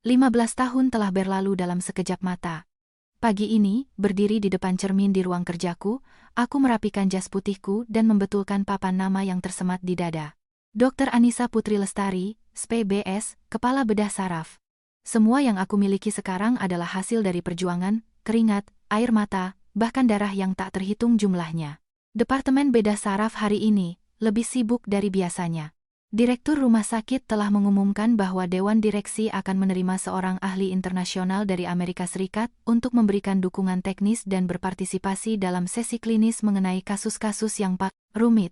15 tahun telah berlalu dalam sekejap mata. Pagi ini, berdiri di depan cermin di ruang kerjaku, aku merapikan jas putihku dan membetulkan papan nama yang tersemat di dada. Dr. Anissa Putri Lestari, SPBS, Kepala Bedah Saraf. Semua yang aku miliki sekarang adalah hasil dari perjuangan, keringat, air mata, bahkan darah yang tak terhitung jumlahnya. Departemen Bedah Saraf hari ini lebih sibuk dari biasanya. Direktur rumah sakit telah mengumumkan bahwa Dewan Direksi akan menerima seorang ahli internasional dari Amerika Serikat untuk memberikan dukungan teknis dan berpartisipasi dalam sesi klinis mengenai kasus-kasus yang rumit.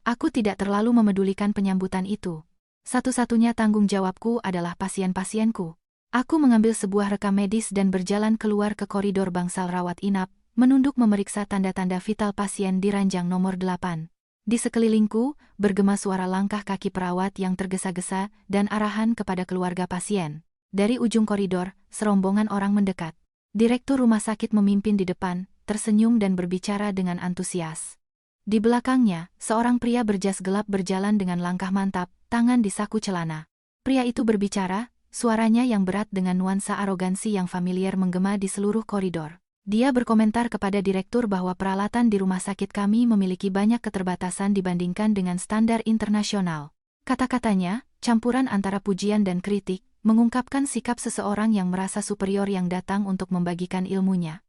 Aku tidak terlalu memedulikan penyambutan itu. Satu-satunya tanggung jawabku adalah pasien-pasienku. Aku mengambil sebuah rekam medis dan berjalan keluar ke koridor bangsal rawat inap, menunduk memeriksa tanda-tanda vital pasien di ranjang nomor 8. Di sekelilingku, bergema suara langkah kaki perawat yang tergesa-gesa dan arahan kepada keluarga pasien. Dari ujung koridor, serombongan orang mendekat. Direktur rumah sakit memimpin di depan, tersenyum dan berbicara dengan antusias. Di belakangnya, seorang pria berjas gelap berjalan dengan langkah mantap, tangan di saku celana. Pria itu berbicara, suaranya yang berat dengan nuansa arogansi yang familiar menggema di seluruh koridor. Dia berkomentar kepada direktur bahwa peralatan di rumah sakit kami memiliki banyak keterbatasan dibandingkan dengan standar internasional. Kata-katanya, campuran antara pujian dan kritik, mengungkapkan sikap seseorang yang merasa superior yang datang untuk membagikan ilmunya.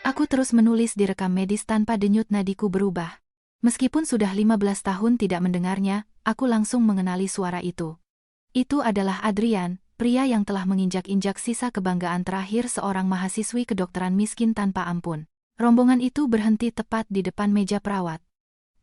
Aku terus menulis di rekam medis tanpa denyut nadiku berubah. Meskipun sudah 15 tahun tidak mendengarnya, aku langsung mengenali suara itu. Itu adalah Adrian, pria yang telah menginjak-injak sisa kebanggaan terakhir seorang mahasiswi kedokteran miskin tanpa ampun. Rombongan itu berhenti tepat di depan meja perawat.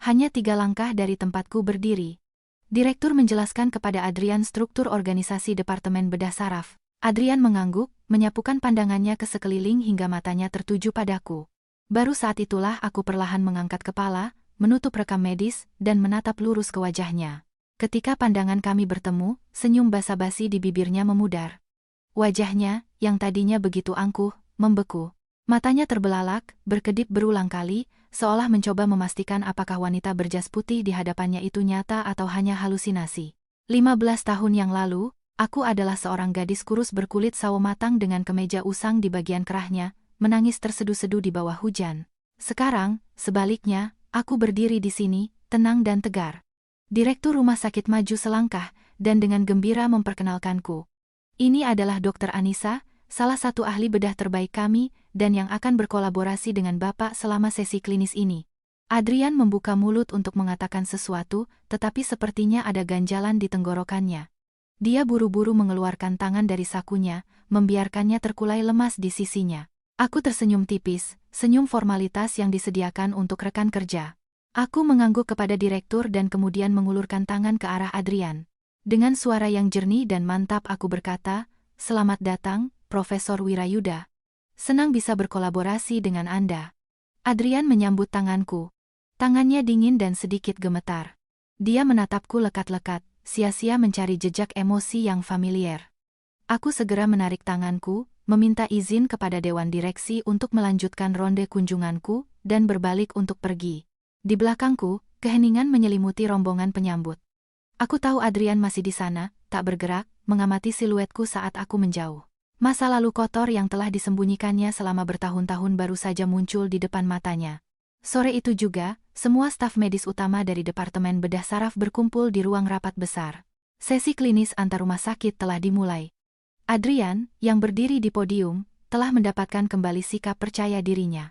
Hanya 3 langkah dari tempatku berdiri. Direktur menjelaskan kepada Adrian struktur organisasi Departemen Bedah Saraf. Adrian mengangguk, menyapukan pandangannya ke sekeliling hingga matanya tertuju padaku. Baru saat itulah aku perlahan mengangkat kepala, menutup rekam medis, dan menatap lurus ke wajahnya. Ketika pandangan kami bertemu, senyum basa-basi di bibirnya memudar. Wajahnya, yang tadinya begitu angkuh, membeku. Matanya terbelalak, berkedip berulang kali, seolah mencoba memastikan apakah wanita berjas putih di hadapannya itu nyata atau hanya halusinasi. 15 tahun yang lalu, aku adalah seorang gadis kurus berkulit sawo matang dengan kemeja usang di bagian kerahnya, menangis terseduh-seduh di bawah hujan. Sekarang, sebaliknya, aku berdiri di sini, tenang dan tegar. Direktur rumah sakit maju selangkah, dan dengan gembira memperkenalkanku. Ini adalah Dr. Anissa, salah satu ahli bedah terbaik kami, dan yang akan berkolaborasi dengan Bapak selama sesi klinis ini. Adrian membuka mulut untuk mengatakan sesuatu, tetapi sepertinya ada ganjalan di tenggorokannya. Dia buru-buru mengeluarkan tangan dari sakunya, membiarkannya terkulai lemas di sisinya. Aku tersenyum tipis, senyum formalitas yang disediakan untuk rekan kerja. Aku mengangguk kepada direktur dan kemudian mengulurkan tangan ke arah Adrian. Dengan suara yang jernih dan mantap aku berkata, "Selamat datang, Profesor Wirayuda. Senang bisa berkolaborasi dengan Anda." Adrian menyambut tanganku. Tangannya dingin dan sedikit gemetar. Dia menatapku lekat-lekat, sia-sia mencari jejak emosi yang familiar. Aku segera menarik tanganku, meminta izin kepada Dewan Direksi untuk melanjutkan ronde kunjunganku, dan berbalik untuk pergi. Di belakangku, keheningan menyelimuti rombongan penyambut. Aku tahu Adrian masih di sana, tak bergerak, mengamati siluetku saat aku menjauh. Masa lalu kotor yang telah disembunyikannya selama bertahun-tahun baru saja muncul di depan matanya. Sore itu juga, semua staf medis utama dari Departemen Bedah Saraf berkumpul di ruang rapat besar. Sesi klinis antar rumah sakit telah dimulai. Adrian, yang berdiri di podium, telah mendapatkan kembali sikap percaya dirinya.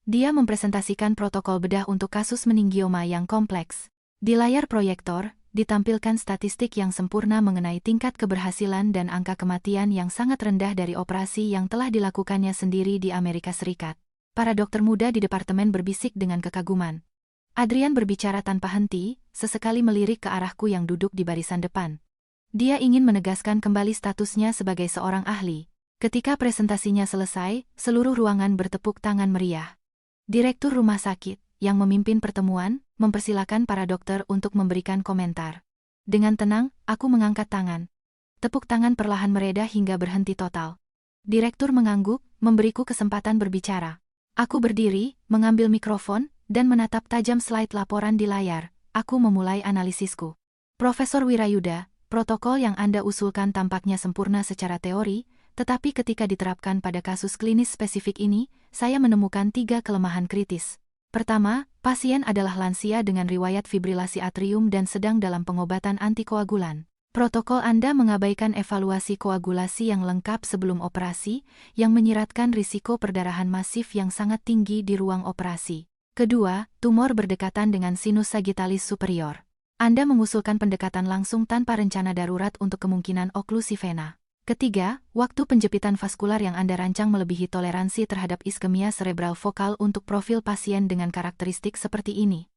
Dia mempresentasikan protokol bedah untuk kasus meningioma yang kompleks. Di layar proyektor, ditampilkan statistik yang sempurna mengenai tingkat keberhasilan dan angka kematian yang sangat rendah dari operasi yang telah dilakukannya sendiri di Amerika Serikat. Para dokter muda di departemen berbisik dengan kekaguman. Adrian berbicara tanpa henti, sesekali melirik ke arahku yang duduk di barisan depan. Dia ingin menegaskan kembali statusnya sebagai seorang ahli. Ketika presentasinya selesai, seluruh ruangan bertepuk tangan meriah. Direktur rumah sakit, yang memimpin pertemuan, mempersilakan para dokter untuk memberikan komentar. Dengan tenang, aku mengangkat tangan. Tepuk tangan perlahan mereda hingga berhenti total. Direktur mengangguk, memberiku kesempatan berbicara. Aku berdiri, mengambil mikrofon, dan menatap tajam slide laporan di layar. Aku memulai analisisku. Profesor Wirayuda, Protokol yang Anda usulkan tampaknya sempurna secara teori, tetapi ketika diterapkan pada kasus klinis spesifik ini, saya menemukan 3 kelemahan kritis. Pertama, pasien adalah lansia dengan riwayat fibrilasi atrium dan sedang dalam pengobatan antikoagulan. Protokol Anda mengabaikan evaluasi koagulasi yang lengkap sebelum operasi, yang menyiratkan risiko perdarahan masif yang sangat tinggi di ruang operasi. Kedua, tumor berdekatan dengan sinus sagittalis superior. Anda mengusulkan pendekatan langsung tanpa rencana darurat untuk kemungkinan oklusi vena. Ketiga, waktu penjepitan vaskular yang Anda rancang melebihi toleransi terhadap iskemia cerebral vokal untuk profil pasien dengan karakteristik seperti ini.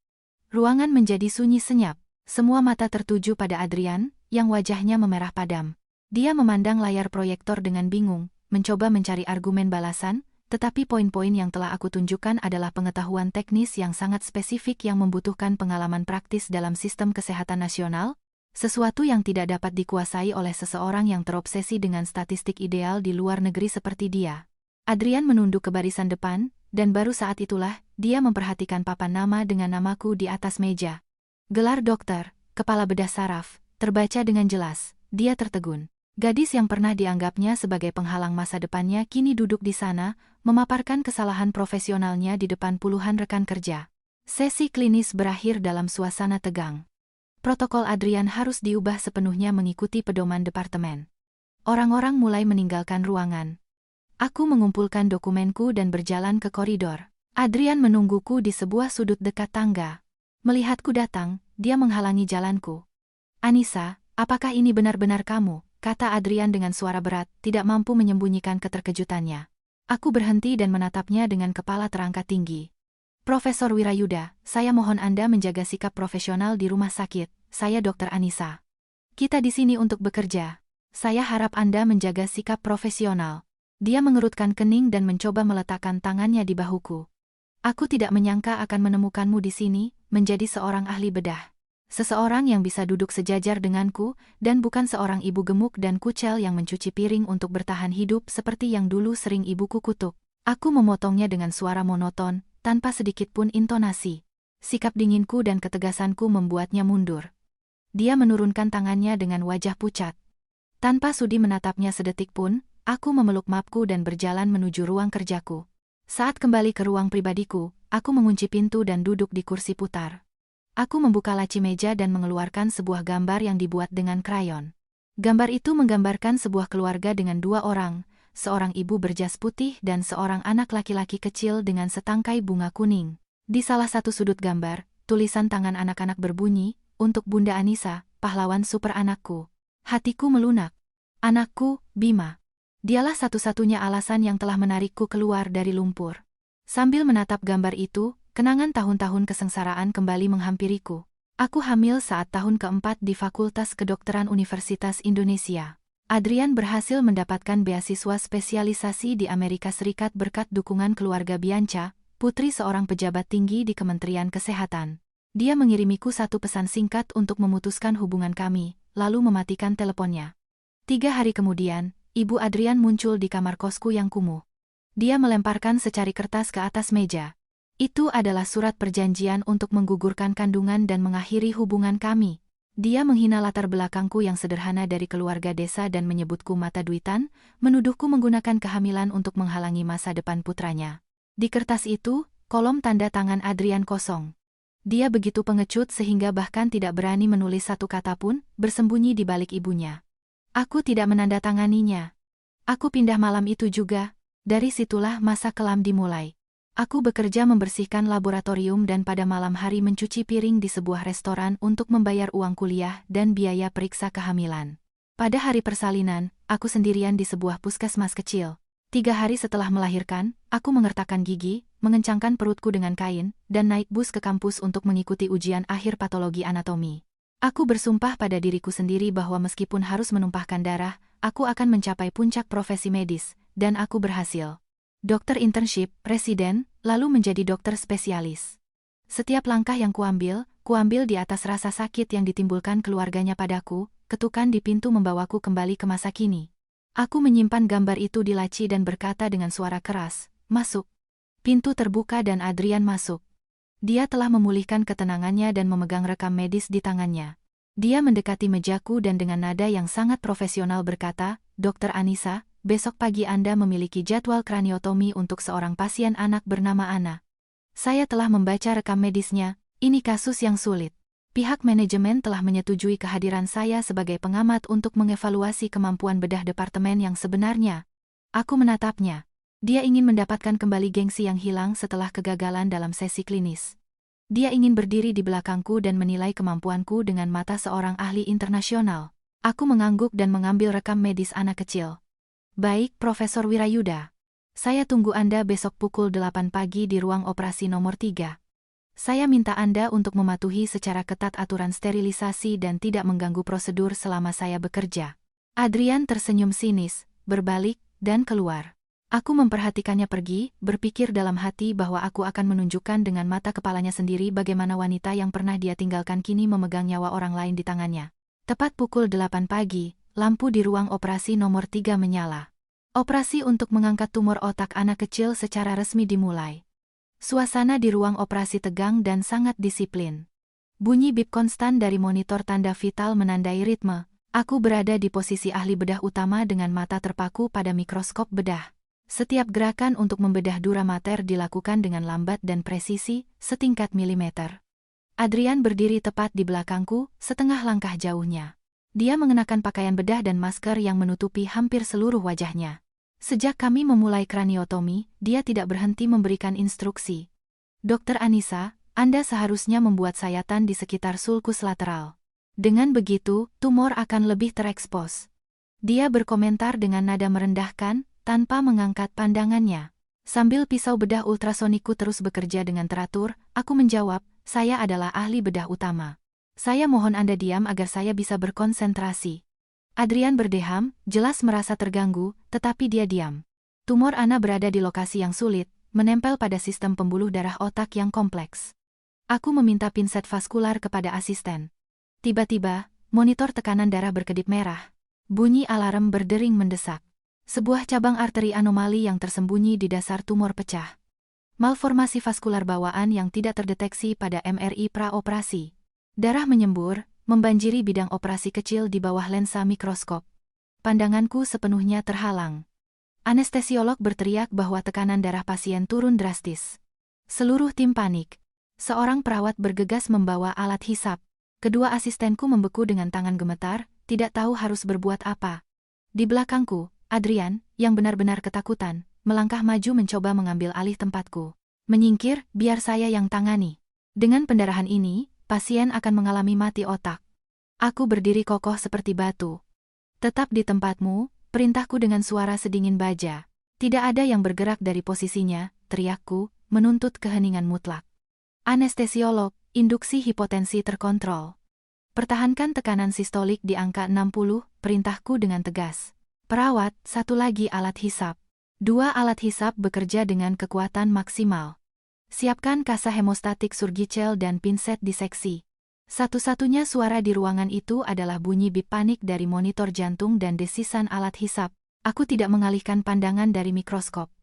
Ruangan menjadi sunyi senyap. Semua mata tertuju pada Adrian, yang wajahnya memerah padam. Dia memandang layar proyektor dengan bingung, mencoba mencari argumen balasan, tetapi poin-poin yang telah aku tunjukkan adalah pengetahuan teknis yang sangat spesifik yang membutuhkan pengalaman praktis dalam sistem kesehatan nasional, sesuatu yang tidak dapat dikuasai oleh seseorang yang terobsesi dengan statistik ideal di luar negeri seperti dia. Adrian menunduk ke barisan depan, dan baru saat itulah, dia memperhatikan papan nama dengan namaku di atas meja. Gelar dokter, kepala bedah saraf, terbaca dengan jelas. Dia tertegun. Gadis yang pernah dianggapnya sebagai penghalang masa depannya kini duduk di sana, memaparkan kesalahan profesionalnya di depan puluhan rekan kerja. Sesi klinis berakhir dalam suasana tegang. Protokol Adrian harus diubah sepenuhnya mengikuti pedoman departemen. Orang-orang mulai meninggalkan ruangan. Aku mengumpulkan dokumenku dan berjalan ke koridor. Adrian menungguku di sebuah sudut dekat tangga. Melihatku datang, dia menghalangi jalanku. "Anissa, apakah ini benar-benar kamu?" kata Adrian dengan suara berat, tidak mampu menyembunyikan keterkejutannya. Aku berhenti dan menatapnya dengan kepala terangkat tinggi. "Profesor Wirayuda, saya mohon Anda menjaga sikap profesional di rumah sakit. Saya Dr. Anissa. Kita di sini untuk bekerja. Saya harap Anda menjaga sikap profesional." Dia mengerutkan kening dan mencoba meletakkan tangannya di bahuku. "Aku tidak menyangka akan menemukanmu di sini, menjadi seorang ahli bedah. Seseorang yang bisa duduk sejajar denganku, dan bukan seorang ibu gemuk dan kucel yang mencuci piring untuk bertahan hidup seperti yang dulu sering ibuku kutuk." Aku memotongnya dengan suara monoton, tanpa sedikit pun intonasi. Sikap dinginku dan ketegasanku membuatnya mundur. Dia menurunkan tangannya dengan wajah pucat. Tanpa sudi menatapnya sedetik pun, aku memeluk mapku dan berjalan menuju ruang kerjaku. Saat kembali ke ruang pribadiku, aku mengunci pintu dan duduk di kursi putar. Aku membuka laci meja dan mengeluarkan sebuah gambar yang dibuat dengan krayon. Gambar itu menggambarkan sebuah keluarga dengan 2 orang, seorang ibu berjas putih dan seorang anak laki-laki kecil dengan setangkai bunga kuning. Di salah satu sudut gambar, tulisan tangan anak-anak berbunyi, "Untuk Bunda Anissa, pahlawan super anakku." Hatiku melunak. Anakku, Bima. Dialah satu-satunya alasan yang telah menarikku keluar dari lumpur. Sambil menatap gambar itu, kenangan tahun-tahun kesengsaraan kembali menghampiriku. Aku hamil saat tahun keempat di Fakultas Kedokteran Universitas Indonesia. Adrian berhasil mendapatkan beasiswa spesialisasi di Amerika Serikat berkat dukungan keluarga Bianca, putri seorang pejabat tinggi di Kementerian Kesehatan. Dia mengirimiku satu pesan singkat untuk memutuskan hubungan kami, lalu mematikan teleponnya. 3 hari kemudian, Ibu Adrian muncul di kamar kosku yang kumuh. Dia melemparkan secari kertas ke atas meja. Itu adalah surat perjanjian untuk menggugurkan kandungan dan mengakhiri hubungan kami. Dia menghina latar belakangku yang sederhana dari keluarga desa dan menyebutku mata duitan, menuduhku menggunakan kehamilan untuk menghalangi masa depan putranya. Di kertas itu, kolom tanda tangan Adrian kosong. Dia begitu pengecut sehingga bahkan tidak berani menulis satu kata pun, bersembunyi di balik ibunya. Aku tidak menandatanganinya. Aku pindah malam itu juga. Dari situlah masa kelam dimulai. Aku bekerja membersihkan laboratorium dan pada malam hari mencuci piring di sebuah restoran untuk membayar uang kuliah dan biaya periksa kehamilan. Pada hari persalinan, aku sendirian di sebuah puskesmas kecil. 3 hari setelah melahirkan, aku mengertakkan gigi, mengencangkan perutku dengan kain, dan naik bus ke kampus untuk mengikuti ujian akhir patologi anatomi. Aku bersumpah pada diriku sendiri bahwa meskipun harus menumpahkan darah, aku akan mencapai puncak profesi medis, dan aku berhasil. Dokter internship, residen, lalu menjadi dokter spesialis. Setiap langkah yang kuambil di atas rasa sakit yang ditimbulkan keluarganya padaku, ketukan di pintu membawaku kembali ke masa kini. Aku menyimpan gambar itu di laci dan berkata dengan suara keras, "Masuk." Pintu terbuka dan Adrian masuk. Dia telah memulihkan ketenangannya dan memegang rekam medis di tangannya. Dia mendekati mejaku dan dengan nada yang sangat profesional berkata, "Dokter Anissa, besok pagi Anda memiliki jadwal kraniotomi untuk seorang pasien anak bernama Ana. Saya telah membaca rekam medisnya, ini kasus yang sulit. Pihak manajemen telah menyetujui kehadiran saya sebagai pengamat untuk mengevaluasi kemampuan bedah departemen yang sebenarnya." Aku menatapnya. Dia ingin mendapatkan kembali gengsi yang hilang setelah kegagalan dalam sesi klinis. Dia ingin berdiri di belakangku dan menilai kemampuanku dengan mata seorang ahli internasional. Aku mengangguk dan mengambil rekam medis anak kecil. "Baik, Profesor Wirayuda. Saya tunggu Anda besok pukul 8 pagi di ruang operasi nomor 3. Saya minta Anda untuk mematuhi secara ketat aturan sterilisasi dan tidak mengganggu prosedur selama saya bekerja." Adrian tersenyum sinis, berbalik, dan keluar. Aku memperhatikannya pergi, berpikir dalam hati bahwa aku akan menunjukkan dengan mata kepalanya sendiri bagaimana wanita yang pernah dia tinggalkan kini memegang nyawa orang lain di tangannya. Tepat pukul 8 pagi, lampu di ruang operasi nomor 3 menyala. Operasi untuk mengangkat tumor otak anak kecil secara resmi dimulai. Suasana di ruang operasi tegang dan sangat disiplin. Bunyi bip konstan dari monitor tanda vital menandai ritme. Aku berada di posisi ahli bedah utama dengan mata terpaku pada mikroskop bedah. Setiap gerakan untuk membedah dura mater dilakukan dengan lambat dan presisi, setingkat milimeter. Adrian berdiri tepat di belakangku, setengah langkah jauhnya. Dia mengenakan pakaian bedah dan masker yang menutupi hampir seluruh wajahnya. Sejak kami memulai kraniotomi, dia tidak berhenti memberikan instruksi. "Dokter Anissa, Anda seharusnya membuat sayatan di sekitar sulcus lateral. Dengan begitu, tumor akan lebih terekspos." Dia berkomentar dengan nada merendahkan, tanpa mengangkat pandangannya. Sambil pisau bedah ultrasonikku terus bekerja dengan teratur, aku menjawab, "Saya adalah ahli bedah utama. Saya mohon Anda diam agar saya bisa berkonsentrasi." Adrian berdeham, jelas merasa terganggu, tetapi dia diam. Tumor Ana berada di lokasi yang sulit, menempel pada sistem pembuluh darah otak yang kompleks. Aku meminta pinset vaskular kepada asisten. Tiba-tiba, monitor tekanan darah berkedip merah. Bunyi alarm berdering mendesak. Sebuah cabang arteri anomali yang tersembunyi di dasar tumor pecah. Malformasi vaskular bawaan yang tidak terdeteksi pada MRI praoperasi. Darah menyembur, membanjiri bidang operasi kecil di bawah lensa mikroskop. Pandanganku sepenuhnya terhalang. Anestesiolog berteriak bahwa tekanan darah pasien turun drastis. Seluruh tim panik. Seorang perawat bergegas membawa alat hisap. Kedua asistenku membeku dengan tangan gemetar, tidak tahu harus berbuat apa. Di belakangku, Adrian, yang benar-benar ketakutan, melangkah maju mencoba mengambil alih tempatku. "Menyingkir, biar saya yang tangani. Dengan pendarahan ini, pasien akan mengalami mati otak." Aku berdiri kokoh seperti batu. "Tetap di tempatmu," perintahku dengan suara sedingin baja. Tidak ada yang bergerak dari posisinya, teriakku, menuntut keheningan mutlak. "Anestesiolog, induksi hipotensi terkontrol. Pertahankan tekanan sistolik di angka 60, perintahku dengan tegas. Perawat, satu lagi alat hisap. 2 alat hisap bekerja dengan kekuatan maksimal. Siapkan kasa hemostatik surgical dan pinset diseksi." Satu-satunya suara di ruangan itu adalah bunyi bip panik dari monitor jantung dan desisan alat hisap. Aku tidak mengalihkan pandangan dari mikroskop.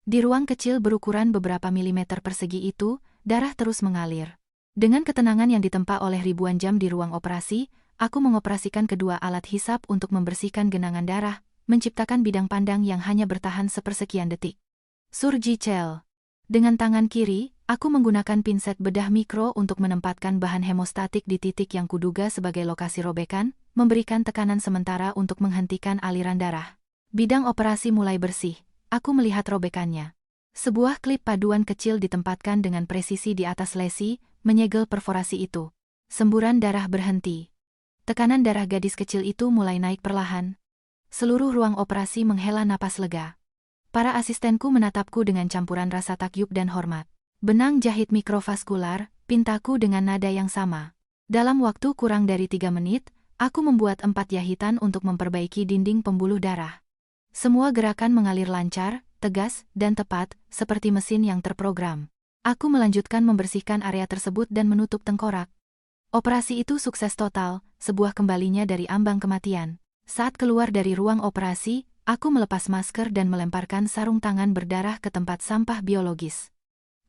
Di ruang kecil berukuran beberapa milimeter persegi itu, darah terus mengalir. Dengan ketenangan yang ditempa oleh ribuan jam di ruang operasi, aku mengoperasikan kedua alat hisap untuk membersihkan genangan darah, menciptakan bidang pandang yang hanya bertahan sepersekian detik. Surgical. Dengan tangan kiri, aku menggunakan pinset bedah mikro untuk menempatkan bahan hemostatik di titik yang kuduga sebagai lokasi robekan, memberikan tekanan sementara untuk menghentikan aliran darah. Bidang operasi mulai bersih. Aku melihat robekannya. Sebuah klip paduan kecil ditempatkan dengan presisi di atas lesi, menyegel perforasi itu. Semburan darah berhenti. Tekanan darah gadis kecil itu mulai naik perlahan. Seluruh ruang operasi menghela napas lega. Para asistenku menatapku dengan campuran rasa takyub dan hormat. Benang jahit mikrovaskular, pintaku dengan nada yang sama. Dalam waktu kurang dari 3 menit, aku membuat 4 jahitan untuk memperbaiki dinding pembuluh darah. Semua gerakan mengalir lancar, tegas, dan tepat, seperti mesin yang terprogram. Aku melanjutkan membersihkan area tersebut dan menutup tengkorak. Operasi itu sukses total, sebuah kembalinya dari ambang kematian. Saat keluar dari ruang operasi, aku melepas masker dan melemparkan sarung tangan berdarah ke tempat sampah biologis.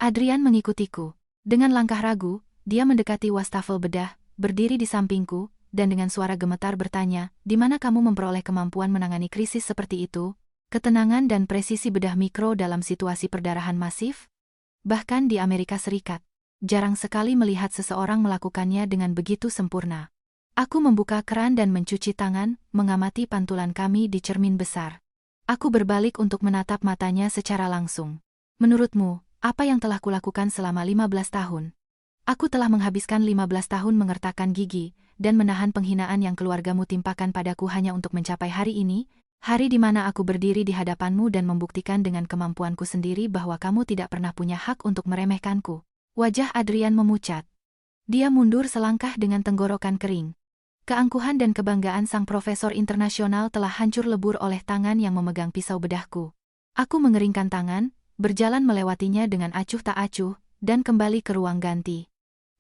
Adrian mengikutiku. Dengan langkah ragu, dia mendekati wastafel bedah, berdiri di sampingku, dan dengan suara gemetar bertanya, "Di mana kamu memperoleh kemampuan menangani krisis seperti itu? Ketenangan dan presisi bedah mikro dalam situasi perdarahan masif?" Bahkan di Amerika Serikat, jarang sekali melihat seseorang melakukannya dengan begitu sempurna. Aku membuka keran dan mencuci tangan, mengamati pantulan kami di cermin besar. Aku berbalik untuk menatap matanya secara langsung. "Menurutmu, apa yang telah kulakukan selama 15 tahun? Aku telah menghabiskan 15 tahun mengertakkan gigi, dan menahan penghinaan yang keluargamu timpakan padaku hanya untuk mencapai hari ini, hari di mana aku berdiri di hadapanmu dan membuktikan dengan kemampuanku sendiri bahwa kamu tidak pernah punya hak untuk meremehkanku." Wajah Adrian memucat. Dia mundur selangkah dengan tenggorokan kering. Keangkuhan dan kebanggaan sang profesor internasional telah hancur lebur oleh tangan yang memegang pisau bedahku. Aku mengeringkan tangan, berjalan melewatinya dengan acuh tak acuh, dan kembali ke ruang ganti.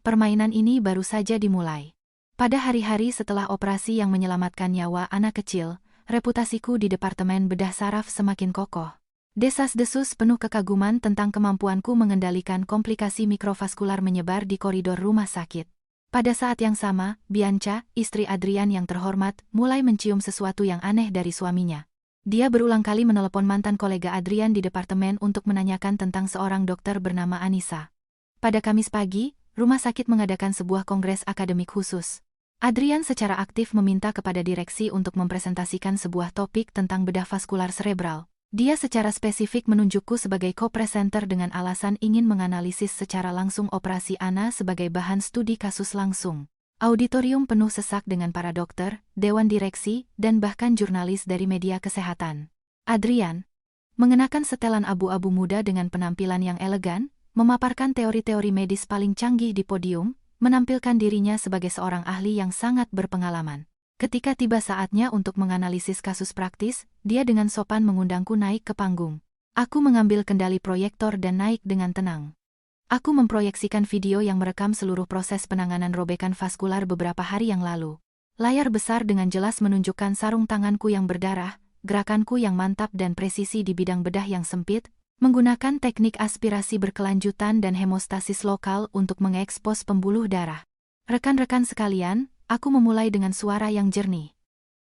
Permainan ini baru saja dimulai. Pada hari-hari setelah operasi yang menyelamatkan nyawa anak kecil, reputasiku di Departemen Bedah Saraf semakin kokoh. Desas-desus penuh kekaguman tentang kemampuanku mengendalikan komplikasi mikrovaskular menyebar di koridor rumah sakit. Pada saat yang sama, Bianca, istri Adrian yang terhormat, mulai mencium sesuatu yang aneh dari suaminya. Dia berulang kali menelepon mantan kolega Adrian di departemen untuk menanyakan tentang seorang dokter bernama Anissa. Pada Kamis pagi, rumah sakit mengadakan sebuah kongres akademik khusus. Adrian secara aktif meminta kepada direksi untuk mempresentasikan sebuah topik tentang bedah vaskular cerebral. Dia secara spesifik menunjukku sebagai co-presenter dengan alasan ingin menganalisis secara langsung operasi Ana sebagai bahan studi kasus langsung. Auditorium penuh sesak dengan para dokter, dewan direksi, dan bahkan jurnalis dari media kesehatan. Adrian, mengenakan setelan abu-abu muda dengan penampilan yang elegan, memaparkan teori-teori medis paling canggih di podium, menampilkan dirinya sebagai seorang ahli yang sangat berpengalaman. Ketika tiba saatnya untuk menganalisis kasus praktis, dia dengan sopan mengundangku naik ke panggung. Aku mengambil kendali proyektor dan naik dengan tenang. Aku memproyeksikan video yang merekam seluruh proses penanganan robekan vaskular beberapa hari yang lalu. Layar besar dengan jelas menunjukkan sarung tanganku yang berdarah, gerakanku yang mantap dan presisi di bidang bedah yang sempit, menggunakan teknik aspirasi berkelanjutan dan hemostasis lokal untuk mengekspos pembuluh darah. Rekan-rekan sekalian, aku memulai dengan suara yang jernih.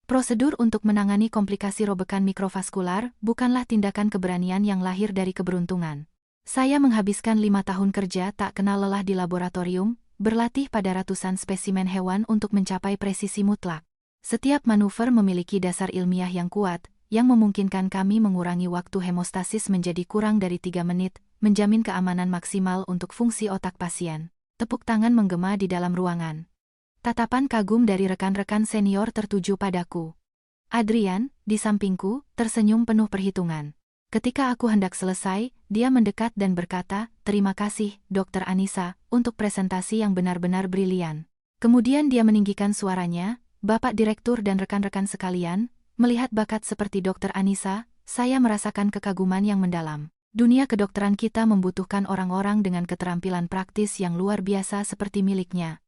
Prosedur untuk menangani komplikasi robekan mikrovaskular bukanlah tindakan keberanian yang lahir dari keberuntungan. Saya menghabiskan 5 tahun kerja tak kenal lelah di laboratorium, berlatih pada ratusan spesimen hewan untuk mencapai presisi mutlak. Setiap manuver memiliki dasar ilmiah yang kuat, yang memungkinkan kami mengurangi waktu hemostasis menjadi kurang dari 3 menit, menjamin keamanan maksimal untuk fungsi otak pasien. Tepuk tangan menggema di dalam ruangan. Tatapan kagum dari rekan-rekan senior tertuju padaku. Adrian, di sampingku, tersenyum penuh perhitungan. Ketika aku hendak selesai, dia mendekat dan berkata, "Terima kasih, Dr. Anissa, untuk presentasi yang benar-benar brilian." Kemudian dia meninggikan suaranya, "Bapak Direktur dan rekan-rekan sekalian, melihat bakat seperti Dr. Anissa, saya merasakan kekaguman yang mendalam. Dunia kedokteran kita membutuhkan orang-orang dengan keterampilan praktis yang luar biasa seperti miliknya.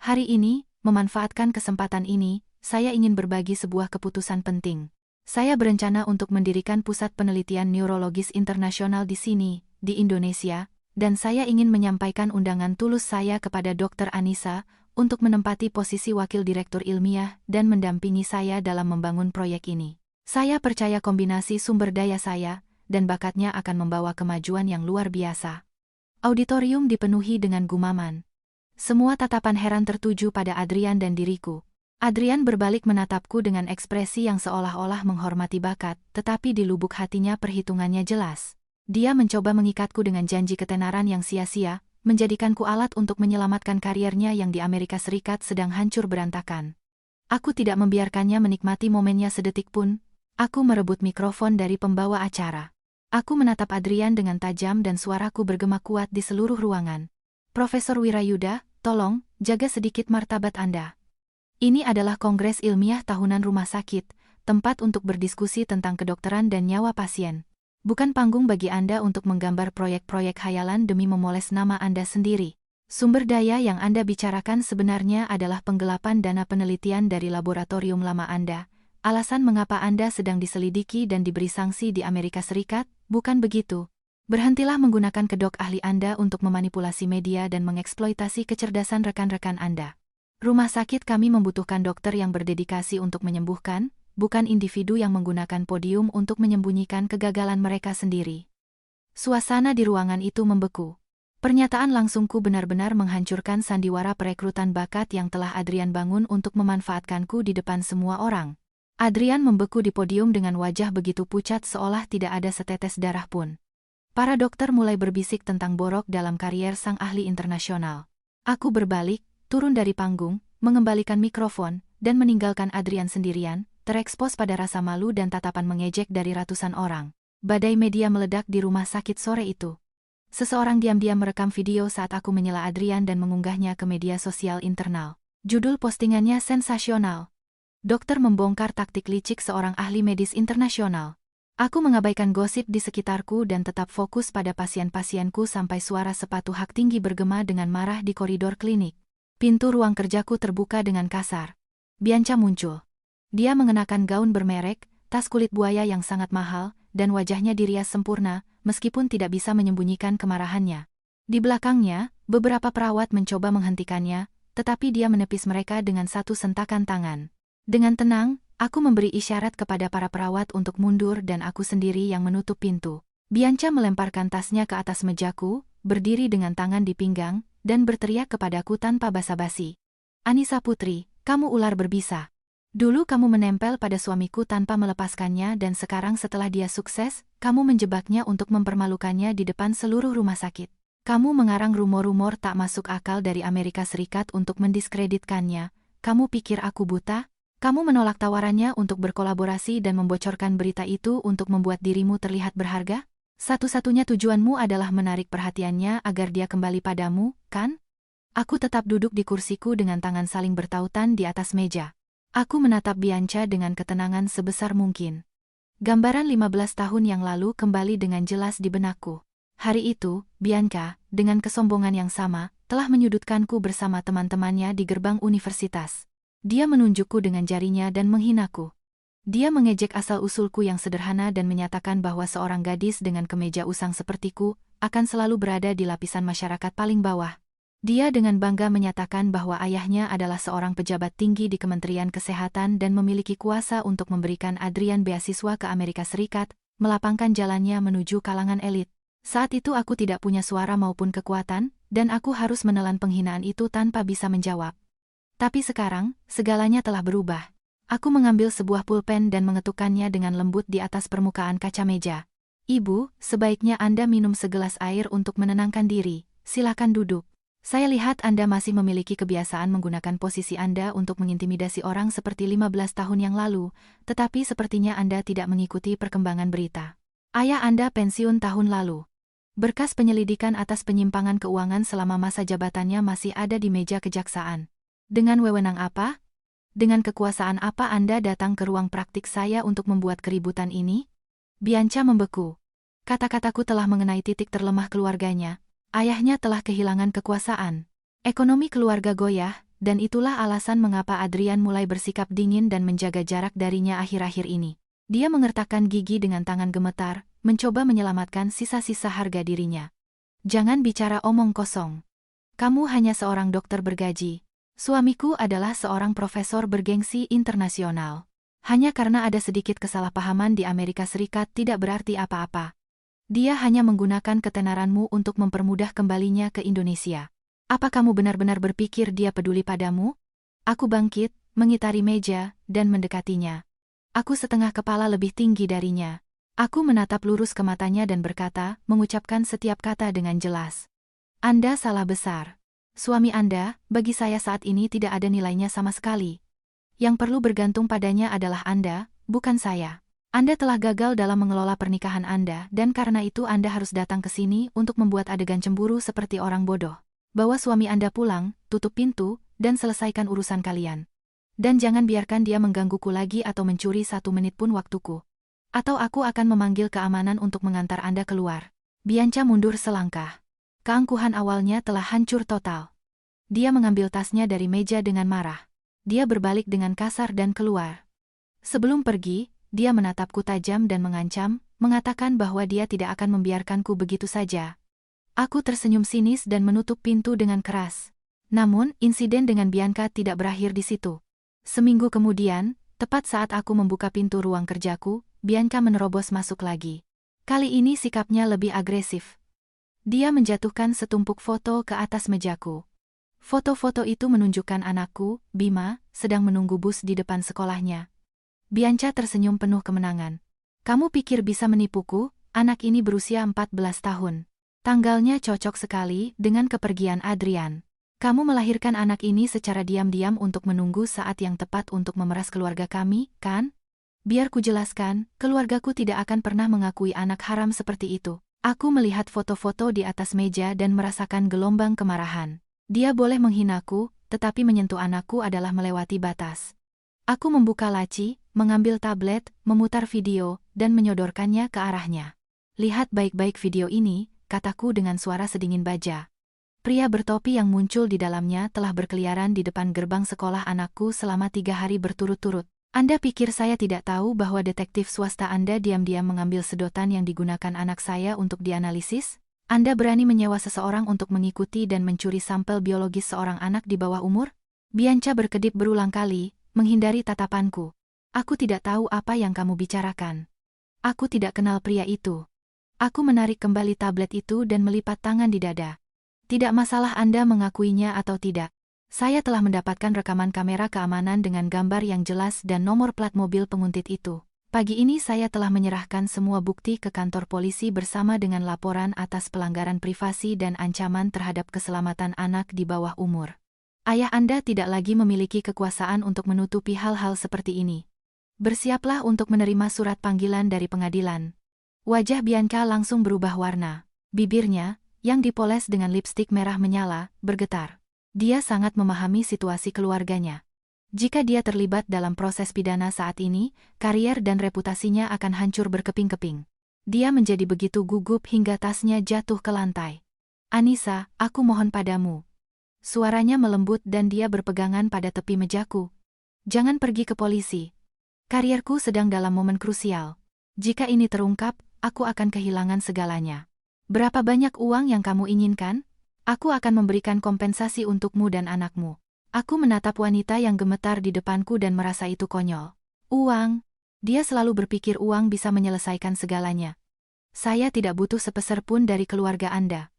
Hari ini, memanfaatkan kesempatan ini, saya ingin berbagi sebuah keputusan penting. Saya berencana untuk mendirikan pusat penelitian neurologis internasional di sini, di Indonesia, dan saya ingin menyampaikan undangan tulus saya kepada Dr. Anissa untuk menempati posisi wakil direktur ilmiah dan mendampingi saya dalam membangun proyek ini. Saya percaya kombinasi sumber daya saya dan bakatnya akan membawa kemajuan yang luar biasa." Auditorium dipenuhi dengan gumaman. Semua tatapan heran tertuju pada Adrian dan diriku. Adrian berbalik menatapku dengan ekspresi yang seolah-olah menghormati bakat, tetapi di lubuk hatinya perhitungannya jelas. Dia mencoba mengikatku dengan janji ketenaran yang sia-sia, menjadikanku alat untuk menyelamatkan kariernya yang di Amerika Serikat sedang hancur berantakan. Aku tidak membiarkannya menikmati momennya sedetik pun. Aku merebut mikrofon dari pembawa acara. Aku menatap Adrian dengan tajam dan suaraku bergema kuat di seluruh ruangan. "Profesor Wirayuda, tolong, jaga sedikit martabat Anda. Ini adalah kongres ilmiah tahunan rumah sakit, tempat untuk berdiskusi tentang kedokteran dan nyawa pasien. Bukan panggung bagi Anda untuk menggambar proyek-proyek khayalan demi memoles nama Anda sendiri. Sumber daya yang Anda bicarakan sebenarnya adalah penggelapan dana penelitian dari laboratorium lama Anda. Alasan mengapa Anda sedang diselidiki dan diberi sanksi di Amerika Serikat, bukan begitu? Berhentilah menggunakan kedok ahli Anda untuk memanipulasi media dan mengeksploitasi kecerdasan rekan-rekan Anda. Rumah sakit kami membutuhkan dokter yang berdedikasi untuk menyembuhkan, bukan individu yang menggunakan podium untuk menyembunyikan kegagalan mereka sendiri. Suasana di ruangan itu membeku. Pernyataan langsungku benar-benar menghancurkan sandiwara perekrutan bakat yang telah Adrian bangun untuk memanfaatkanku di depan semua orang. Adrian membeku di podium dengan wajah begitu pucat seolah tidak ada setetes darah pun. Para dokter mulai berbisik tentang borok dalam karier sang ahli internasional. Aku berbalik, turun dari panggung, mengembalikan mikrofon, dan meninggalkan Adrian sendirian, terekspos pada rasa malu dan tatapan mengejek dari ratusan orang. Badai media meledak di rumah sakit sore itu. Seseorang diam-diam merekam video saat aku menyela Adrian dan mengunggahnya ke media sosial internal. Judul postingannya sensasional. Dokter membongkar taktik licik seorang ahli medis internasional. Aku mengabaikan gosip di sekitarku dan tetap fokus pada pasien-pasienku sampai suara sepatu hak tinggi bergema dengan marah di koridor klinik. Pintu ruang kerjaku terbuka dengan kasar. Bianca muncul. Dia mengenakan gaun bermerek, tas kulit buaya yang sangat mahal, dan wajahnya dirias sempurna, meskipun tidak bisa menyembunyikan kemarahannya. Di belakangnya, beberapa perawat mencoba menghentikannya, tetapi dia menepis mereka dengan satu sentakan tangan. Dengan tenang, aku memberi isyarat kepada para perawat untuk mundur dan aku sendiri yang menutup pintu. Bianca melemparkan tasnya ke atas mejaku, berdiri dengan tangan di pinggang, dan berteriak kepadaku tanpa basa-basi. "Anissa Putri, kamu ular berbisa. Dulu kamu menempel pada suamiku tanpa melepaskannya dan sekarang setelah dia sukses, kamu menjebaknya untuk mempermalukannya di depan seluruh rumah sakit. Kamu mengarang rumor-rumor tak masuk akal dari Amerika Serikat untuk mendiskreditkannya. Kamu pikir aku buta? Kamu menolak tawarannya untuk berkolaborasi dan membocorkan berita itu untuk membuat dirimu terlihat berharga? Satu-satunya tujuanmu adalah menarik perhatiannya agar dia kembali padamu, kan?" Aku tetap duduk di kursiku dengan tangan saling bertautan di atas meja. Aku menatap Bianca dengan ketenangan sebesar mungkin. Gambaran 15 tahun yang lalu kembali dengan jelas di benakku. Hari itu, Bianca, dengan kesombongan yang sama, telah menyudutkanku bersama teman-temannya di gerbang universitas. Dia menunjukku dengan jarinya dan menghinaku. Dia mengejek asal-usulku yang sederhana dan menyatakan bahwa seorang gadis dengan kemeja usang sepertiku akan selalu berada di lapisan masyarakat paling bawah. Dia dengan bangga menyatakan bahwa ayahnya adalah seorang pejabat tinggi di Kementerian Kesehatan dan memiliki kuasa untuk memberikan Adrian beasiswa ke Amerika Serikat, melapangkan jalannya menuju kalangan elit. Saat itu aku tidak punya suara maupun kekuatan, dan aku harus menelan penghinaan itu tanpa bisa menjawab. Tapi sekarang, segalanya telah berubah. Aku mengambil sebuah pulpen dan mengetukkannya dengan lembut di atas permukaan kaca meja. "Ibu, sebaiknya Anda minum segelas air untuk menenangkan diri. Silakan duduk. Saya lihat Anda masih memiliki kebiasaan menggunakan posisi Anda untuk mengintimidasi orang seperti 15 tahun yang lalu, tetapi sepertinya Anda tidak mengikuti perkembangan berita. Ayah Anda pensiun tahun lalu. Berkas penyelidikan atas penyimpangan keuangan selama masa jabatannya masih ada di meja kejaksaan. Dengan wewenang apa? Dengan kekuasaan apa Anda datang ke ruang praktik saya untuk membuat keributan ini?" Bianca membeku. Kata-kataku telah mengenai titik terlemah keluarganya. Ayahnya telah kehilangan kekuasaan. Ekonomi keluarga goyah, dan itulah alasan mengapa Adrian mulai bersikap dingin dan menjaga jarak darinya akhir-akhir ini. Dia mengertakkan gigi dengan tangan gemetar, mencoba menyelamatkan sisa-sisa harga dirinya. "Jangan bicara omong kosong. Kamu hanya seorang dokter bergaji. Suamiku adalah seorang profesor bergengsi internasional. Hanya karena ada sedikit kesalahpahaman di Amerika Serikat tidak berarti apa-apa. Dia hanya menggunakan ketenaranmu untuk mempermudah kembalinya ke Indonesia. Apa kamu benar-benar berpikir dia peduli padamu?" Aku bangkit, mengitari meja, dan mendekatinya. Aku setengah kepala lebih tinggi darinya. Aku menatap lurus ke matanya dan berkata, mengucapkan setiap kata dengan jelas. "Anda salah besar. Suami Anda, bagi saya saat ini tidak ada nilainya sama sekali. Yang perlu bergantung padanya adalah Anda, bukan saya. Anda telah gagal dalam mengelola pernikahan Anda dan karena itu Anda harus datang ke sini untuk membuat adegan cemburu seperti orang bodoh. Bawa suami Anda pulang, tutup pintu, dan selesaikan urusan kalian. Dan jangan biarkan dia menggangguku lagi atau mencuri 1 menit pun waktuku. Atau aku akan memanggil keamanan untuk mengantar Anda keluar." Bianca mundur selangkah. Keangkuhan awalnya telah hancur total. Dia mengambil tasnya dari meja dengan marah. Dia berbalik dengan kasar dan keluar. Sebelum pergi, dia menatapku tajam dan mengancam, mengatakan bahwa dia tidak akan membiarkanku begitu saja. Aku tersenyum sinis dan menutup pintu dengan keras. Namun, insiden dengan Bianca tidak berakhir di situ. Seminggu kemudian, tepat saat aku membuka pintu ruang kerjaku, Bianca menerobos masuk lagi. Kali ini sikapnya lebih agresif. Dia menjatuhkan setumpuk foto ke atas mejaku. Foto-foto itu menunjukkan anakku, Bima, sedang menunggu bus di depan sekolahnya. Bianca tersenyum penuh kemenangan. Kamu pikir bisa menipuku? Anak ini berusia 14 tahun. Tanggalnya cocok sekali dengan kepergian Adrian. Kamu melahirkan anak ini secara diam-diam untuk menunggu saat yang tepat untuk memeras keluarga kami, kan? Biar kujelaskan, keluargaku tidak akan pernah mengakui anak haram seperti itu. Aku melihat foto-foto di atas meja dan merasakan gelombang kemarahan. Dia boleh menghinaku, tetapi menyentuh anakku adalah melewati batas. Aku membuka laci, mengambil tablet, memutar video, dan menyodorkannya ke arahnya. Lihat baik-baik video ini, kataku dengan suara sedingin baja. Pria bertopi yang muncul di dalamnya telah berkeliaran di depan gerbang sekolah anakku selama 3 hari berturut-turut. Anda pikir saya tidak tahu bahwa detektif swasta Anda diam-diam mengambil sedotan yang digunakan anak saya untuk dianalisis? Anda berani menyewa seseorang untuk mengikuti dan mencuri sampel biologis seorang anak di bawah umur? Bianca berkedip berulang kali, menghindari tatapanku. Aku tidak tahu apa yang kamu bicarakan. Aku tidak kenal pria itu. Aku menarik kembali tablet itu dan melipat tangan di dada. Tidak masalah Anda mengakuinya atau tidak. Saya telah mendapatkan rekaman kamera keamanan dengan gambar yang jelas dan nomor plat mobil penguntit itu. Pagi ini saya telah menyerahkan semua bukti ke kantor polisi bersama dengan laporan atas pelanggaran privasi dan ancaman terhadap keselamatan anak di bawah umur. Ayah Anda tidak lagi memiliki kekuasaan untuk menutupi hal-hal seperti ini. Bersiaplah untuk menerima surat panggilan dari pengadilan. Wajah Bianca langsung berubah warna. Bibirnya, yang dipoles dengan lipstik merah menyala, bergetar. Dia sangat memahami situasi keluarganya. Jika dia terlibat dalam proses pidana saat ini, karier dan reputasinya akan hancur berkeping-keping. Dia menjadi begitu gugup hingga tasnya jatuh ke lantai. Anissa, aku mohon padamu. Suaranya melembut dan dia berpegangan pada tepi mejaku. Jangan pergi ke polisi. Karierku sedang dalam momen krusial. Jika ini terungkap, aku akan kehilangan segalanya. Berapa banyak uang yang kamu inginkan? Aku akan memberikan kompensasi untukmu dan anakmu. Aku menatap wanita yang gemetar di depanku dan merasa itu konyol. Uang. Dia selalu berpikir uang bisa menyelesaikan segalanya. Saya tidak butuh sepeser pun dari keluarga Anda.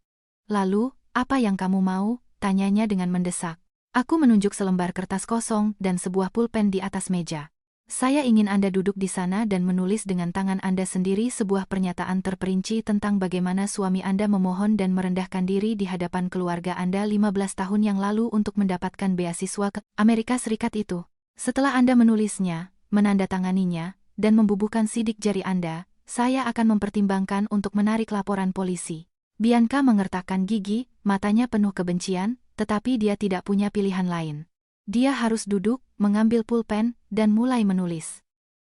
Lalu, apa yang kamu mau? Tanyanya dengan mendesak. Aku menunjuk selembar kertas kosong dan sebuah pulpen di atas meja. Saya ingin Anda duduk di sana dan menulis dengan tangan Anda sendiri sebuah pernyataan terperinci tentang bagaimana suami Anda memohon dan merendahkan diri di hadapan keluarga Anda 15 tahun yang lalu untuk mendapatkan beasiswa ke Amerika Serikat itu. Setelah Anda menulisnya, menandatanganinya, dan membubuhkan sidik jari Anda, saya akan mempertimbangkan untuk menarik laporan polisi. Bianca mengertakkan gigi, matanya penuh kebencian, tetapi dia tidak punya pilihan lain. Dia harus duduk, mengambil pulpen, dan mulai menulis.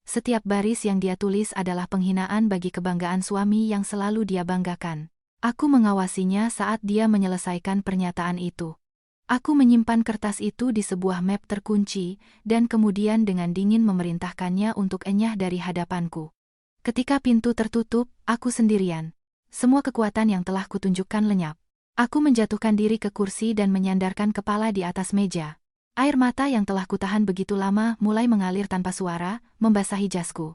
Setiap baris yang dia tulis adalah penghinaan bagi kebanggaan suami yang selalu dia banggakan. Aku mengawasinya saat dia menyelesaikan pernyataan itu. Aku menyimpan kertas itu di sebuah map terkunci, dan kemudian dengan dingin memerintahkannya untuk enyah dari hadapanku. Ketika pintu tertutup, aku sendirian. Semua kekuatan yang telah kutunjukkan lenyap. Aku menjatuhkan diri ke kursi dan menyandarkan kepala di atas meja. Air mata yang telah kutahan begitu lama mulai mengalir tanpa suara, membasahi jasku.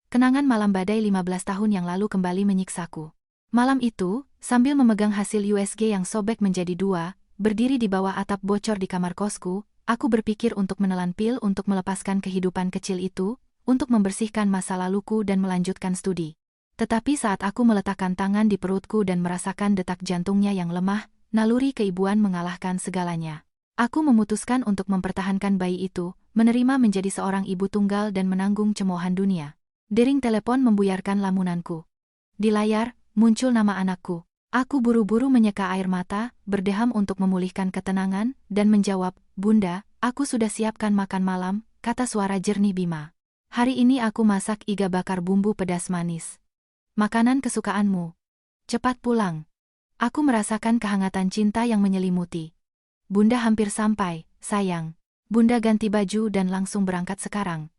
Kenangan malam badai 15 tahun yang lalu kembali menyiksaku. Malam itu, sambil memegang hasil USG yang sobek menjadi 2, berdiri di bawah atap bocor di kamar kosku, aku berpikir untuk menelan pil untuk melepaskan kehidupan kecil itu, untuk membersihkan masa laluku dan melanjutkan studi. Tetapi saat aku meletakkan tangan di perutku dan merasakan detak jantungnya yang lemah, naluri keibuan mengalahkan segalanya. Aku memutuskan untuk mempertahankan bayi itu, menerima menjadi seorang ibu tunggal dan menanggung cemoohan dunia. Dering telepon membuyarkan lamunanku. Di layar, muncul nama anakku. Aku buru-buru menyeka air mata, berdeham untuk memulihkan ketenangan, dan menjawab, "Bunda, aku sudah siapkan makan malam," kata suara jernih Bima. "Hari ini aku masak iga bakar bumbu pedas manis. Makanan kesukaanmu. Cepat pulang." Aku merasakan kehangatan cinta yang menyelimuti. "Bunda hampir sampai, sayang. Bunda ganti baju dan langsung berangkat sekarang."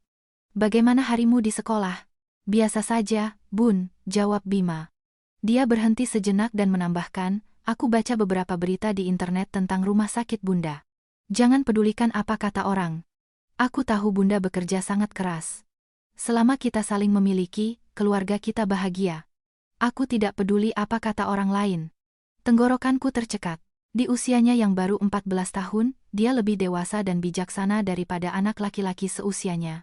"Bagaimana harimu di sekolah?" "Biasa saja, Bun," jawab Bima. Dia berhenti sejenak dan menambahkan, aku baca beberapa berita di internet tentang rumah sakit Bunda. Jangan pedulikan apa kata orang. Aku tahu Bunda bekerja sangat keras. Selama kita saling memiliki, keluarga kita bahagia. Aku tidak peduli apa kata orang lain. Tenggorokanku tercekat. Di usianya yang baru 14 tahun, dia lebih dewasa dan bijaksana daripada anak laki-laki seusianya.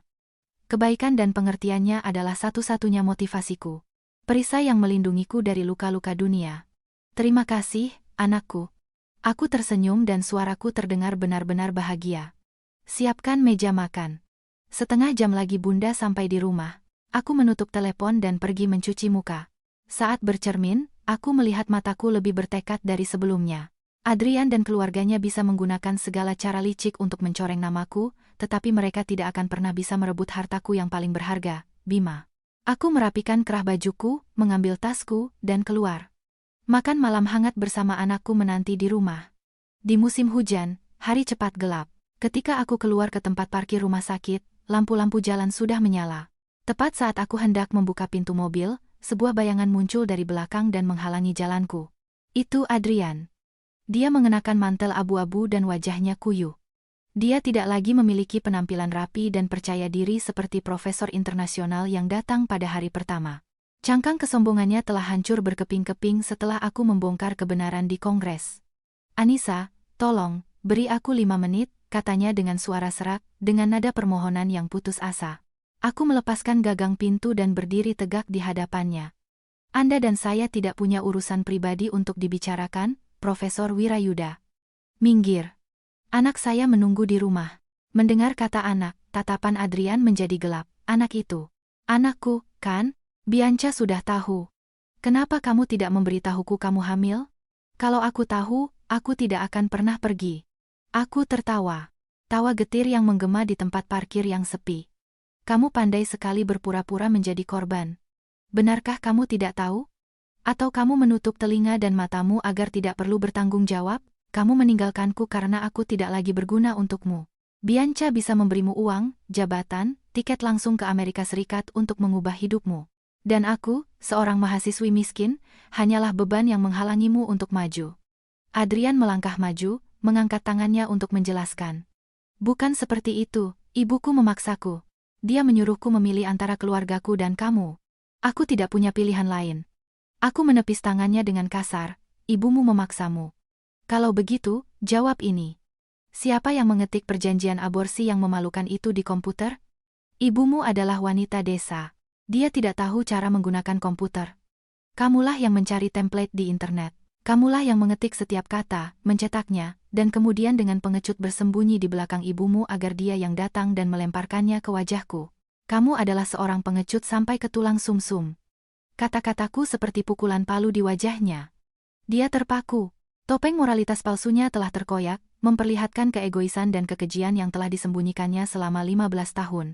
Kebaikan dan pengertiannya adalah satu-satunya motivasiku. Perisai yang melindungiku dari luka-luka dunia. Terima kasih, anakku. Aku tersenyum dan suaraku terdengar benar-benar bahagia. Siapkan meja makan. Setengah jam lagi Bunda sampai di rumah. Aku menutup telepon dan pergi mencuci muka. Saat bercermin, aku melihat mataku lebih bertekad dari sebelumnya. Adrian dan keluarganya bisa menggunakan segala cara licik untuk mencoreng namaku, tetapi mereka tidak akan pernah bisa merebut hartaku yang paling berharga, Bima. Aku merapikan kerah bajuku, mengambil tasku, dan keluar. Makan malam hangat bersama anakku menanti di rumah. Di musim hujan, hari cepat gelap. Ketika aku keluar ke tempat parkir rumah sakit, lampu-lampu jalan sudah menyala. Tepat saat aku hendak membuka pintu mobil, sebuah bayangan muncul dari belakang dan menghalangi jalanku. Itu Adrian. Dia mengenakan mantel abu-abu dan wajahnya kuyuh. Dia tidak lagi memiliki penampilan rapi dan percaya diri seperti profesor internasional yang datang pada hari pertama. Cangkang kesombongannya telah hancur berkeping-keping setelah aku membongkar kebenaran di Kongres. Anissa, tolong, beri aku 5 menit, katanya dengan suara serak, dengan nada permohonan yang putus asa. Aku melepaskan gagang pintu dan berdiri tegak di hadapannya. Anda dan saya tidak punya urusan pribadi untuk dibicarakan, Profesor Wirayuda. Minggir. Anak saya menunggu di rumah. Mendengar kata anak, tatapan Adrian menjadi gelap. Anak itu. Anakku, kan? Bianca sudah tahu. Kenapa kamu tidak memberitahuku kamu hamil? Kalau aku tahu, aku tidak akan pernah pergi. Aku tertawa. Tawa getir yang menggema di tempat parkir yang sepi. Kamu pandai sekali berpura-pura menjadi korban. Benarkah kamu tidak tahu? Atau kamu menutup telinga dan matamu agar tidak perlu bertanggung jawab? Kamu meninggalkanku karena aku tidak lagi berguna untukmu. Bianca bisa memberimu uang, jabatan, tiket langsung ke Amerika Serikat untuk mengubah hidupmu. Dan aku, seorang mahasiswi miskin, hanyalah beban yang menghalangimu untuk maju. Adrian melangkah maju, mengangkat tangannya untuk menjelaskan. Bukan seperti itu, ibuku memaksaku. Dia menyuruhku memilih antara keluargaku dan kamu. Aku tidak punya pilihan lain. Aku menepis tangannya dengan kasar, ibumu memaksamu. Kalau begitu, jawab ini. Siapa yang mengetik perjanjian aborsi yang memalukan itu di komputer? Ibumu adalah wanita desa. Dia tidak tahu cara menggunakan komputer. Kamulah yang mencari template di internet. Kamulah yang mengetik setiap kata, mencetaknya, dan kemudian dengan pengecut bersembunyi di belakang ibumu agar dia yang datang dan melemparkannya ke wajahku. Kamu adalah seorang pengecut sampai ke tulang sumsum. Kata-kataku seperti pukulan palu di wajahnya. Dia terpaku. Topeng moralitas palsunya telah terkoyak, memperlihatkan keegoisan dan kekejian yang telah disembunyikannya selama 15 tahun.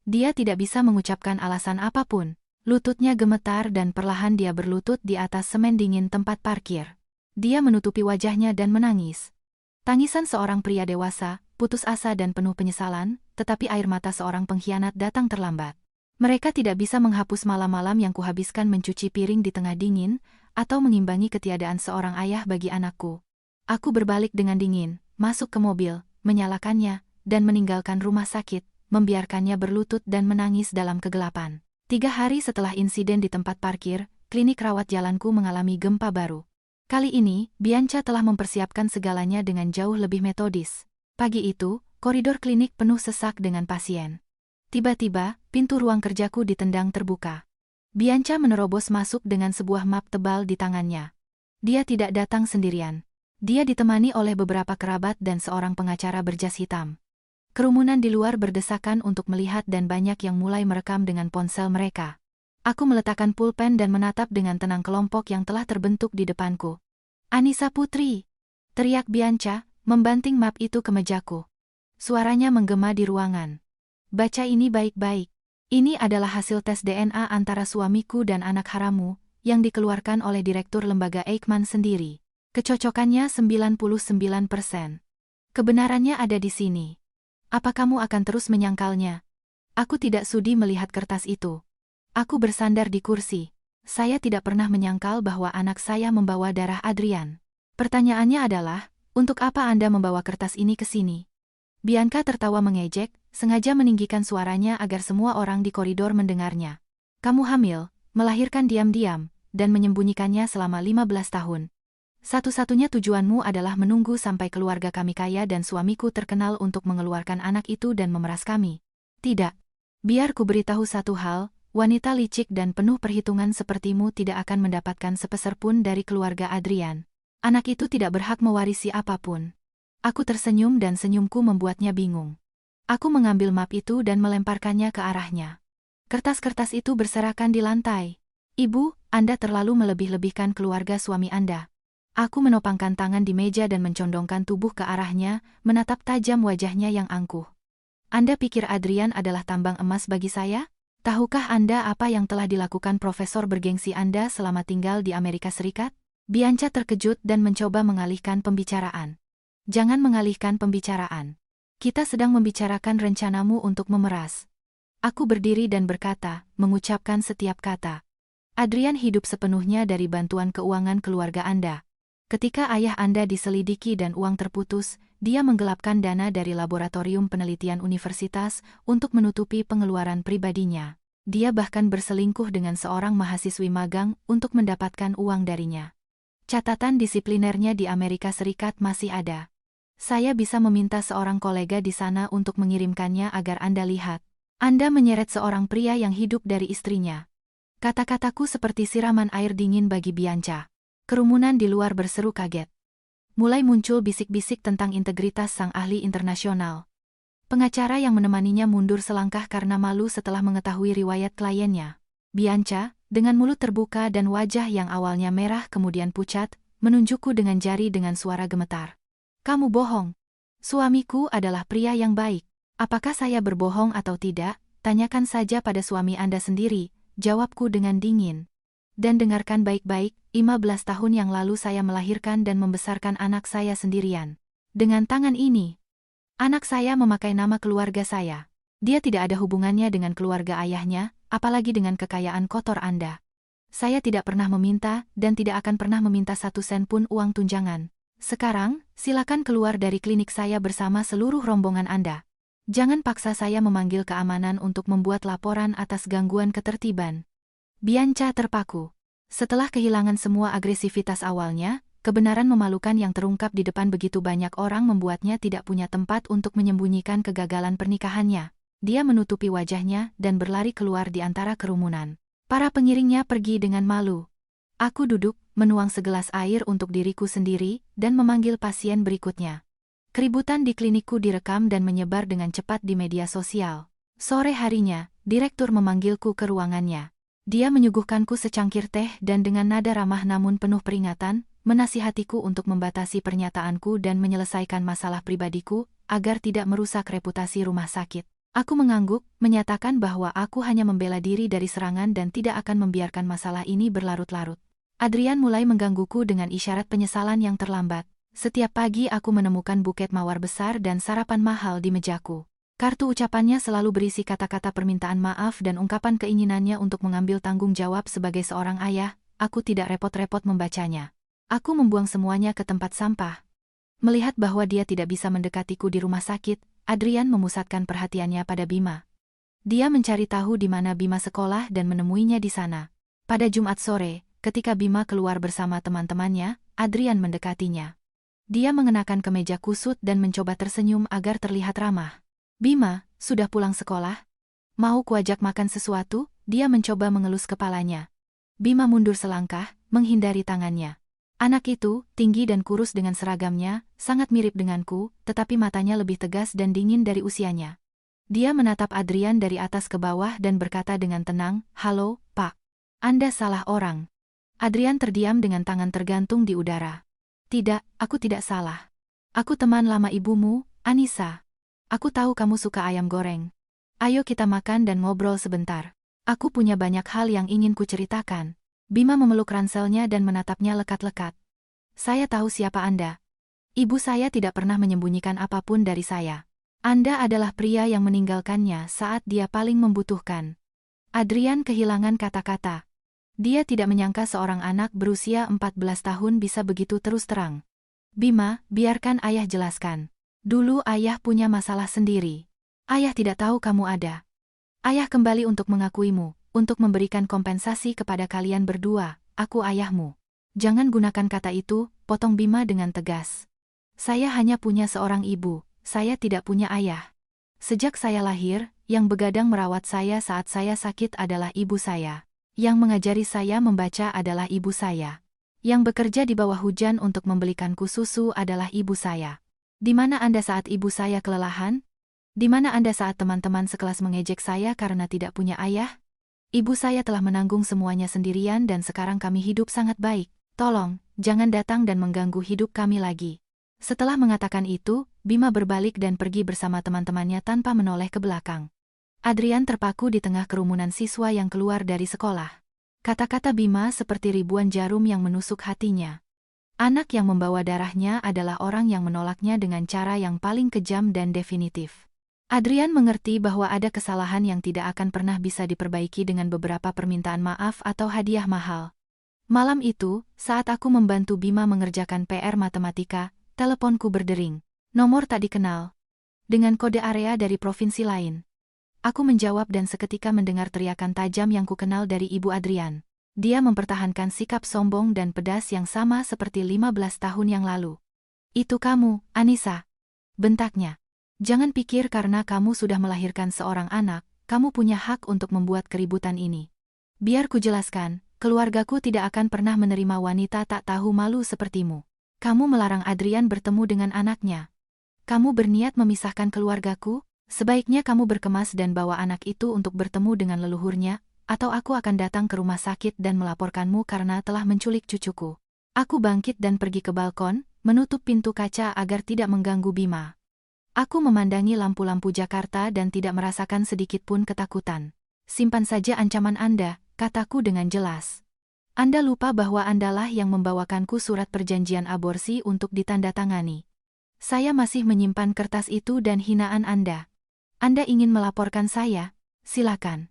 Dia tidak bisa mengucapkan alasan apapun. Lututnya gemetar dan perlahan dia berlutut di atas semen dingin tempat parkir. Dia menutupi wajahnya dan menangis. Tangisan seorang pria dewasa, putus asa dan penuh penyesalan, tetapi air mata seorang pengkhianat datang terlambat. Mereka tidak bisa menghapus malam-malam yang kuhabiskan mencuci piring di tengah dingin, atau mengimbangi ketiadaan seorang ayah bagi anakku. Aku berbalik dengan dingin, masuk ke mobil, menyalakannya, dan meninggalkan rumah sakit, membiarkannya berlutut dan menangis dalam kegelapan. 3 hari setelah insiden di tempat parkir, klinik rawat jalanku mengalami gempa baru. Kali ini, Bianca telah mempersiapkan segalanya dengan jauh lebih metodis. Pagi itu, koridor klinik penuh sesak dengan pasien. Tiba-tiba, pintu ruang kerjaku ditendang terbuka. Bianca menerobos masuk dengan sebuah map tebal di tangannya. Dia tidak datang sendirian. Dia ditemani oleh beberapa kerabat dan seorang pengacara berjas hitam. Kerumunan di luar berdesakan untuk melihat dan banyak yang mulai merekam dengan ponsel mereka. Aku meletakkan pulpen dan menatap dengan tenang kelompok yang telah terbentuk di depanku. Anissa Putri! Teriak Bianca, membanting map itu ke mejaku. Suaranya menggema di ruangan. Baca ini baik-baik. Ini adalah hasil tes DNA antara suamiku dan anak harammu, yang dikeluarkan oleh Direktur Lembaga Eichmann sendiri. Kecocokannya 99%. Kebenarannya ada di sini. Apa kamu akan terus menyangkalnya? Aku tidak sudi melihat kertas itu. Aku bersandar di kursi. Saya tidak pernah menyangkal bahwa anak saya membawa darah Adrian. Pertanyaannya adalah, untuk apa Anda membawa kertas ini ke sini? Bianca tertawa mengejek, sengaja meninggikan suaranya agar semua orang di koridor mendengarnya. Kamu hamil, melahirkan diam-diam, dan menyembunyikannya selama 15 tahun. Satu-satunya tujuanmu adalah menunggu sampai keluarga kami kaya dan suamiku terkenal untuk mengeluarkan anak itu dan memeras kami. Tidak. Biar ku beritahu satu hal, wanita licik dan penuh perhitungan sepertimu tidak akan mendapatkan sepeser pun dari keluarga Adrian. Anak itu tidak berhak mewarisi apapun. Aku tersenyum dan senyumku membuatnya bingung. Aku mengambil map itu dan melemparkannya ke arahnya. Kertas-kertas itu berserakan di lantai. Ibu, Anda terlalu melebih-lebihkan keluarga suami Anda. Aku menopangkan tangan di meja dan mencondongkan tubuh ke arahnya, menatap tajam wajahnya yang angkuh. Anda pikir Adrian adalah tambang emas bagi saya? Tahukah Anda apa yang telah dilakukan profesor bergengsi Anda selama tinggal di Amerika Serikat? Bianca terkejut dan mencoba mengalihkan pembicaraan. Jangan mengalihkan pembicaraan. Kita sedang membicarakan rencanamu untuk memeras. Aku berdiri dan berkata, mengucapkan setiap kata. Adrian hidup sepenuhnya dari bantuan keuangan keluarga Anda. Ketika ayah Anda diselidiki dan uang terputus, dia menggelapkan dana dari laboratorium penelitian universitas untuk menutupi pengeluaran pribadinya. Dia bahkan berselingkuh dengan seorang mahasiswi magang untuk mendapatkan uang darinya. Catatan disiplinernya di Amerika Serikat masih ada. Saya bisa meminta seorang kolega di sana untuk mengirimkannya agar Anda lihat. Anda menyeret seorang pria yang hidup dari istrinya. Kata-kataku seperti siraman air dingin bagi Bianca. Kerumunan di luar berseru kaget. Mulai muncul bisik-bisik tentang integritas sang ahli internasional. Pengacara yang menemaninya mundur selangkah karena malu setelah mengetahui riwayat kliennya. Bianca, dengan mulut terbuka dan wajah yang awalnya merah kemudian pucat, menunjukku dengan jari dengan suara gemetar. Kamu bohong. Suamiku adalah pria yang baik. Apakah saya berbohong atau tidak? Tanyakan saja pada suami Anda sendiri, jawabku dengan dingin. Dan dengarkan baik-baik, 15 tahun yang lalu saya melahirkan dan membesarkan anak saya sendirian. Dengan tangan ini, anak saya memakai nama keluarga saya. Dia tidak ada hubungannya dengan keluarga ayahnya, apalagi dengan kekayaan kotor Anda. Saya tidak pernah meminta dan tidak akan pernah meminta 1 sen pun uang tunjangan. Sekarang, silakan keluar dari klinik saya bersama seluruh rombongan Anda. Jangan paksa saya memanggil keamanan untuk membuat laporan atas gangguan ketertiban. Bianca terpaku. Setelah kehilangan semua agresivitas awalnya, kebenaran memalukan yang terungkap di depan begitu banyak orang membuatnya tidak punya tempat untuk menyembunyikan kegagalan pernikahannya. Dia menutupi wajahnya dan berlari keluar di antara kerumunan. Para pengiringnya pergi dengan malu. Aku duduk, menuang segelas air untuk diriku sendiri, dan memanggil pasien berikutnya. Keributan di klinikku direkam dan menyebar dengan cepat di media sosial. Sore harinya, direktur memanggilku ke ruangannya. Dia menyuguhkanku secangkir teh dan dengan nada ramah namun penuh peringatan, menasihatiku untuk membatasi pernyataanku dan menyelesaikan masalah pribadiku, agar tidak merusak reputasi rumah sakit. Aku mengangguk, menyatakan bahwa aku hanya membela diri dari serangan dan tidak akan membiarkan masalah ini berlarut-larut. Adrian mulai menggangguku dengan isyarat penyesalan yang terlambat. Setiap pagi aku menemukan buket mawar besar dan sarapan mahal di mejaku. Kartu ucapannya selalu berisi kata-kata permintaan maaf dan ungkapan keinginannya untuk mengambil tanggung jawab sebagai seorang ayah. Aku tidak repot-repot membacanya. Aku membuang semuanya ke tempat sampah. Melihat bahwa dia tidak bisa mendekatiku di rumah sakit, Adrian memusatkan perhatiannya pada Bima. Dia mencari tahu di mana Bima sekolah dan menemuinya di sana. Pada Jumat sore, ketika Bima keluar bersama teman-temannya, Adrian mendekatinya. Dia mengenakan kemeja kusut dan mencoba tersenyum agar terlihat ramah. Bima, sudah pulang sekolah? Mau kuajak makan sesuatu? Dia mencoba mengelus kepalanya. Bima mundur selangkah, menghindari tangannya. Anak itu, tinggi dan kurus dengan seragamnya, sangat mirip denganku, tetapi matanya lebih tegas dan dingin dari usianya. Dia menatap Adrian dari atas ke bawah dan berkata dengan tenang, "Halo, Pak. Anda salah orang." Adrian terdiam dengan tangan tergantung di udara. "Tidak, aku tidak salah. Aku teman lama ibumu, Anissa. Aku tahu kamu suka ayam goreng. Ayo kita makan dan ngobrol sebentar. Aku punya banyak hal yang ingin kuceritakan." Bima memeluk ranselnya dan menatapnya lekat-lekat. "Saya tahu siapa Anda. Ibu saya tidak pernah menyembunyikan apapun dari saya. Anda adalah pria yang meninggalkannya saat dia paling membutuhkan." Adrian kehilangan kata-kata. Dia tidak menyangka seorang anak berusia 14 tahun bisa begitu terus terang. Bima, biarkan ayah jelaskan. Dulu ayah punya masalah sendiri. Ayah tidak tahu kamu ada. Ayah kembali untuk mengakuimu, untuk memberikan kompensasi kepada kalian berdua, aku ayahmu. Jangan gunakan kata itu, potong Bima dengan tegas. Saya hanya punya seorang ibu, saya tidak punya ayah. Sejak saya lahir, yang begadang merawat saya saat saya sakit adalah ibu saya. Yang mengajari saya membaca adalah ibu saya. Yang bekerja di bawah hujan untuk membelikanku susu adalah ibu saya. Di mana Anda saat ibu saya kelelahan? Di mana Anda saat teman-teman sekelas mengejek saya karena tidak punya ayah? Ibu saya telah menanggung semuanya sendirian dan sekarang kami hidup sangat baik. Tolong, jangan datang dan mengganggu hidup kami lagi. Setelah mengatakan itu, Bima berbalik dan pergi bersama teman-temannya tanpa menoleh ke belakang. Adrian terpaku di tengah kerumunan siswa yang keluar dari sekolah. Kata-kata Bima seperti ribuan jarum yang menusuk hatinya. Anak yang membawa darahnya adalah orang yang menolaknya dengan cara yang paling kejam dan definitif. Adrian mengerti bahwa ada kesalahan yang tidak akan pernah bisa diperbaiki dengan beberapa permintaan maaf atau hadiah mahal. Malam itu, saat aku membantu Bima mengerjakan PR matematika, teleponku berdering. Nomor tak dikenal. Dengan kode area dari provinsi lain. Aku menjawab dan seketika mendengar teriakan tajam yang kukenal dari Ibu Adrian. Dia mempertahankan sikap sombong dan pedas yang sama seperti 15 tahun yang lalu. Itu kamu, Anissa. Bentaknya. Jangan pikir karena kamu sudah melahirkan seorang anak, kamu punya hak untuk membuat keributan ini. Biar ku jelaskan, keluargaku tidak akan pernah menerima wanita tak tahu malu sepertimu. Kamu melarang Adrian bertemu dengan anaknya. Kamu berniat memisahkan keluargaku? Sebaiknya kamu berkemas dan bawa anak itu untuk bertemu dengan leluhurnya, atau aku akan datang ke rumah sakit dan melaporkanmu karena telah menculik cucuku. Aku bangkit dan pergi ke balkon, menutup pintu kaca agar tidak mengganggu Bima. Aku memandangi lampu-lampu Jakarta dan tidak merasakan sedikit pun ketakutan. Simpan saja ancaman Anda, kataku dengan jelas. Anda lupa bahwa Andalah yang membawakanku surat perjanjian aborsi untuk ditandatangani. Saya masih menyimpan kertas itu dan hinaan Anda. Anda ingin melaporkan saya? Silakan.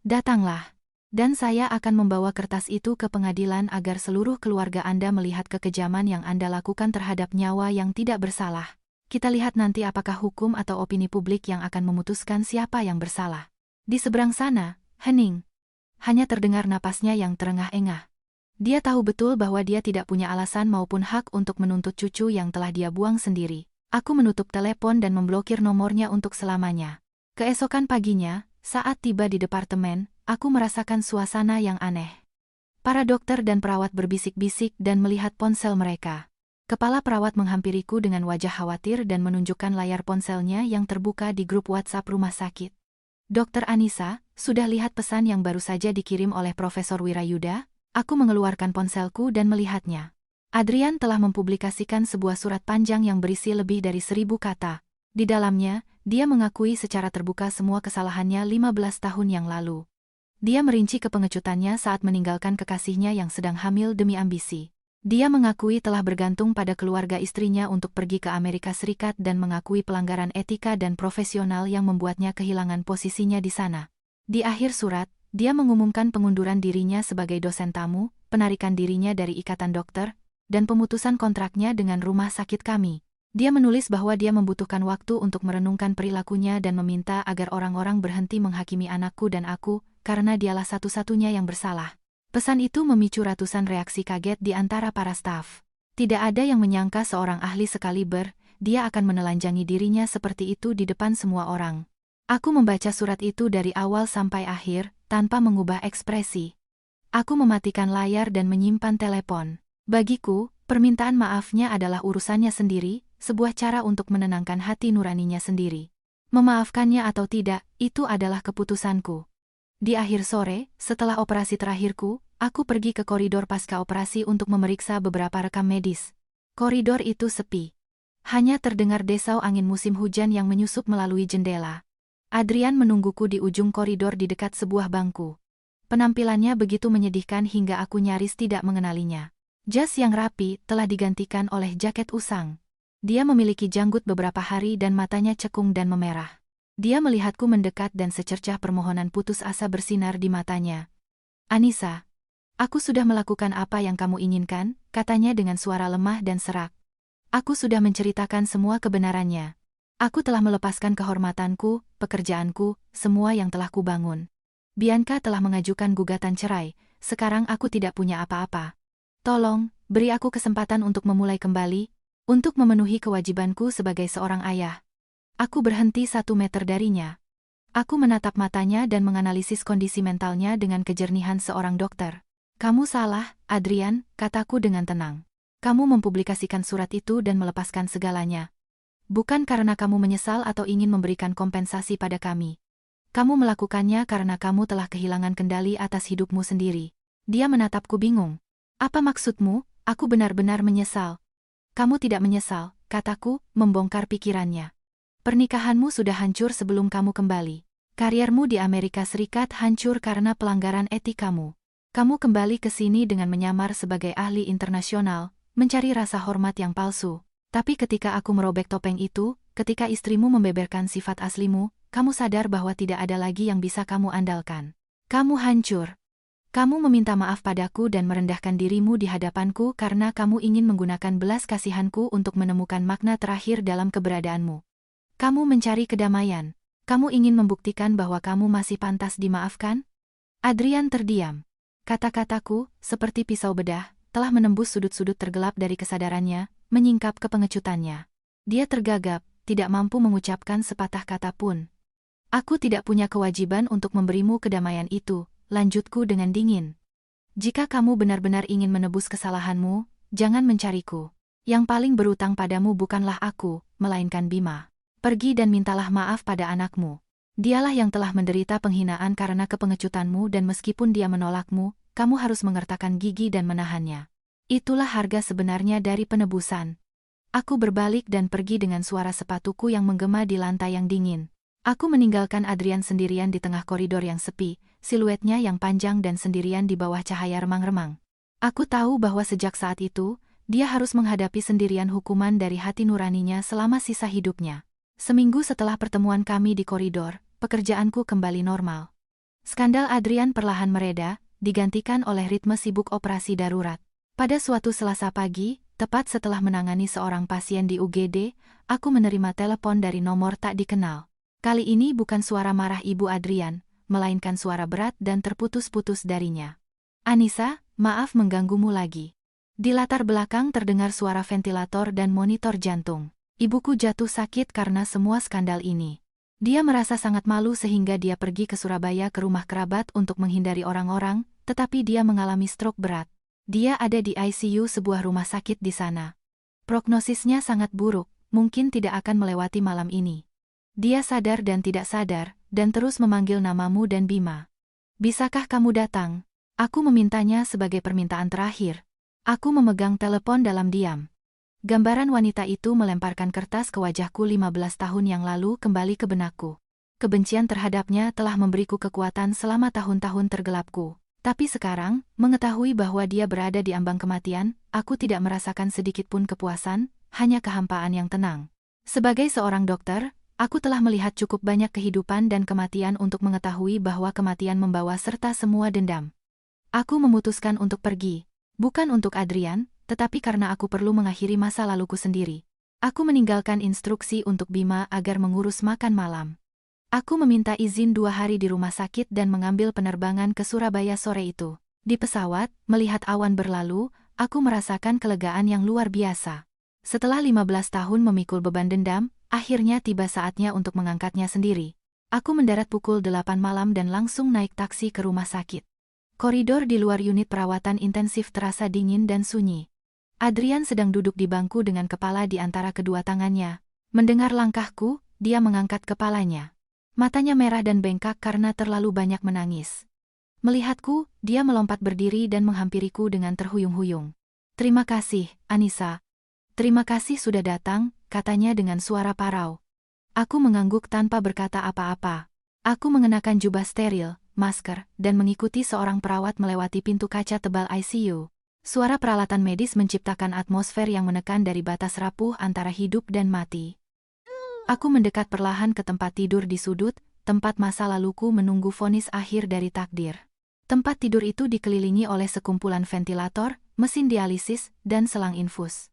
Datanglah. Dan saya akan membawa kertas itu ke pengadilan agar seluruh keluarga Anda melihat kekejaman yang Anda lakukan terhadap nyawa yang tidak bersalah. Kita lihat nanti apakah hukum atau opini publik yang akan memutuskan siapa yang bersalah. Di seberang sana, hening. Hanya terdengar napasnya yang terengah-engah. Dia tahu betul bahwa dia tidak punya alasan maupun hak untuk menuntut cucu yang telah dia buang sendiri. Aku menutup telepon dan memblokir nomornya untuk selamanya. Keesokan paginya, saat tiba di departemen, aku merasakan suasana yang aneh. Para dokter dan perawat berbisik-bisik dan melihat ponsel mereka. Kepala perawat menghampiriku dengan wajah khawatir dan menunjukkan layar ponselnya yang terbuka di grup WhatsApp rumah sakit. Dokter Anissa, sudah lihat pesan yang baru saja dikirim oleh Profesor Wirayuda? Aku mengeluarkan ponselku dan melihatnya. Adrian telah mempublikasikan sebuah surat panjang yang berisi lebih dari 1000 kata. Di dalamnya, dia mengakui secara terbuka semua kesalahannya 15 tahun yang lalu. Dia merinci kepengecutannya saat meninggalkan kekasihnya yang sedang hamil demi ambisi. Dia mengakui telah bergantung pada keluarga istrinya untuk pergi ke Amerika Serikat dan mengakui pelanggaran etika dan profesional yang membuatnya kehilangan posisinya di sana. Di akhir surat, dia mengumumkan pengunduran dirinya sebagai dosen tamu, penarikan dirinya dari ikatan dokter, dan pemutusan kontraknya dengan rumah sakit kami. Dia menulis bahwa dia membutuhkan waktu untuk merenungkan perilakunya dan meminta agar orang-orang berhenti menghakimi anakku dan aku, karena dialah satu-satunya yang bersalah. Pesan itu memicu ratusan reaksi kaget di antara para staf. Tidak ada yang menyangka seorang ahli sekaliber, dia akan menelanjangi dirinya seperti itu di depan semua orang. Aku membaca surat itu dari awal sampai akhir, tanpa mengubah ekspresi. Aku mematikan layar dan menyimpan telepon. Bagiku, permintaan maafnya adalah urusannya sendiri, sebuah cara untuk menenangkan hati nuraninya sendiri. Memaafkannya atau tidak, itu adalah keputusanku. Di akhir sore, setelah operasi terakhirku, aku pergi ke koridor pasca operasi untuk memeriksa beberapa rekam medis. Koridor itu sepi. Hanya terdengar desau angin musim hujan yang menyusup melalui jendela. Adrian menungguku di ujung koridor di dekat sebuah bangku. Penampilannya begitu menyedihkan hingga aku nyaris tidak mengenalinya. Jas yang rapi telah digantikan oleh jaket usang. Dia memiliki janggut beberapa hari dan matanya cekung dan memerah. Dia melihatku mendekat dan secercah permohonan putus asa bersinar di matanya. Anissa, aku sudah melakukan apa yang kamu inginkan, katanya dengan suara lemah dan serak. Aku sudah menceritakan semua kebenarannya. Aku telah melepaskan kehormatanku, pekerjaanku, semua yang telah kubangun. Bianca telah mengajukan gugatan cerai, sekarang aku tidak punya apa-apa. Tolong, beri aku kesempatan untuk memulai kembali, untuk memenuhi kewajibanku sebagai seorang ayah. Aku berhenti 1 meter darinya. Aku menatap matanya dan menganalisis kondisi mentalnya dengan kejernihan seorang dokter. Kamu salah, Adrian, kataku dengan tenang. Kamu mempublikasikan surat itu dan melepaskan segalanya. Bukan karena kamu menyesal atau ingin memberikan kompensasi pada kami. Kamu melakukannya karena kamu telah kehilangan kendali atas hidupmu sendiri. Dia menatapku bingung. Apa maksudmu? Aku benar-benar menyesal. Kamu tidak menyesal, kataku, membongkar pikirannya. Pernikahanmu sudah hancur sebelum kamu kembali. Kariermu di Amerika Serikat hancur karena pelanggaran etikamu. Kamu kembali ke sini dengan menyamar sebagai ahli internasional, mencari rasa hormat yang palsu. Tapi ketika aku merobek topeng itu, ketika istrimu membeberkan sifat aslimu, kamu sadar bahwa tidak ada lagi yang bisa kamu andalkan. Kamu hancur. Kamu meminta maaf padaku dan merendahkan dirimu di hadapanku karena kamu ingin menggunakan belas kasihanku untuk menemukan makna terakhir dalam keberadaanmu. Kamu mencari kedamaian. Kamu ingin membuktikan bahwa kamu masih pantas dimaafkan? Adrian terdiam. Kata-kataku, seperti pisau bedah, telah menembus sudut-sudut tergelap dari kesadarannya, menyingkap kepengecutannya. Dia tergagap, tidak mampu mengucapkan sepatah kata pun. Aku tidak punya kewajiban untuk memberimu kedamaian itu, lanjutku dengan dingin. Jika kamu benar-benar ingin menebus kesalahanmu, jangan mencariku. Yang paling berutang padamu bukanlah aku, melainkan Bima. Pergi dan mintalah maaf pada anakmu. Dialah yang telah menderita penghinaan karena kepengecutanmu dan meskipun dia menolakmu, kamu harus mengertakkan gigi dan menahannya. Itulah harga sebenarnya dari penebusan. Aku berbalik dan pergi dengan suara sepatuku yang menggema di lantai yang dingin. Aku meninggalkan Adrian sendirian di tengah koridor yang sepi, siluetnya yang panjang dan sendirian di bawah cahaya remang-remang. Aku tahu bahwa sejak saat itu, dia harus menghadapi sendirian hukuman dari hati nuraninya selama sisa hidupnya. Seminggu setelah pertemuan kami di koridor, pekerjaanku kembali normal. Skandal Adrian perlahan mereda, digantikan oleh ritme sibuk operasi darurat. Pada suatu Selasa pagi, tepat setelah menangani seorang pasien di UGD, aku menerima telepon dari nomor tak dikenal. Kali ini bukan suara marah Ibu Adrian, melainkan suara berat dan terputus-putus darinya. Anissa, maaf mengganggumu lagi. Di latar belakang terdengar suara ventilator dan monitor jantung. Ibuku jatuh sakit karena semua skandal ini. Dia merasa sangat malu sehingga dia pergi ke Surabaya ke rumah kerabat untuk menghindari orang-orang, tetapi dia mengalami stroke berat. Dia ada di ICU sebuah rumah sakit di sana. Prognosisnya sangat buruk, mungkin tidak akan melewati malam ini. Dia sadar dan tidak sadar, dan terus memanggil namamu dan Bima. Bisakah kamu datang? Aku memintanya sebagai permintaan terakhir. Aku memegang telepon dalam diam. Gambaran wanita itu melemparkan kertas ke wajahku 15 tahun yang lalu kembali ke benakku. Kebencian terhadapnya telah memberiku kekuatan selama tahun-tahun tergelapku. Tapi sekarang, mengetahui bahwa dia berada di ambang kematian, aku tidak merasakan sedikit pun kepuasan, hanya kehampaan yang tenang. Sebagai seorang dokter, aku telah melihat cukup banyak kehidupan dan kematian untuk mengetahui bahwa kematian membawa serta semua dendam. Aku memutuskan untuk pergi. Bukan untuk Adrian, tetapi karena aku perlu mengakhiri masa laluku sendiri. Aku meninggalkan instruksi untuk Bima agar mengurus makan malam. Aku meminta izin 2 hari di rumah sakit dan mengambil penerbangan ke Surabaya sore itu. Di pesawat, melihat awan berlalu, aku merasakan kelegaan yang luar biasa. Setelah 15 tahun memikul beban dendam, akhirnya tiba saatnya untuk mengangkatnya sendiri. Aku mendarat pukul 8 malam dan langsung naik taksi ke rumah sakit. Koridor di luar unit perawatan intensif terasa dingin dan sunyi. Adrian sedang duduk di bangku dengan kepala di antara kedua tangannya. Mendengar langkahku, dia mengangkat kepalanya. Matanya merah dan bengkak karena terlalu banyak menangis. Melihatku, dia melompat berdiri dan menghampiriku dengan terhuyung-huyung. Terima kasih, Anissa. Terima kasih sudah datang, katanya dengan suara parau. Aku mengangguk tanpa berkata apa-apa. Aku mengenakan jubah steril, masker, dan mengikuti seorang perawat melewati pintu kaca tebal ICU. Suara peralatan medis menciptakan atmosfer yang menekan dari batas rapuh antara hidup dan mati. Aku mendekat perlahan ke tempat tidur di sudut, tempat masa laluku menunggu vonis akhir dari takdir. Tempat tidur itu dikelilingi oleh sekumpulan ventilator, mesin dialisis, dan selang infus.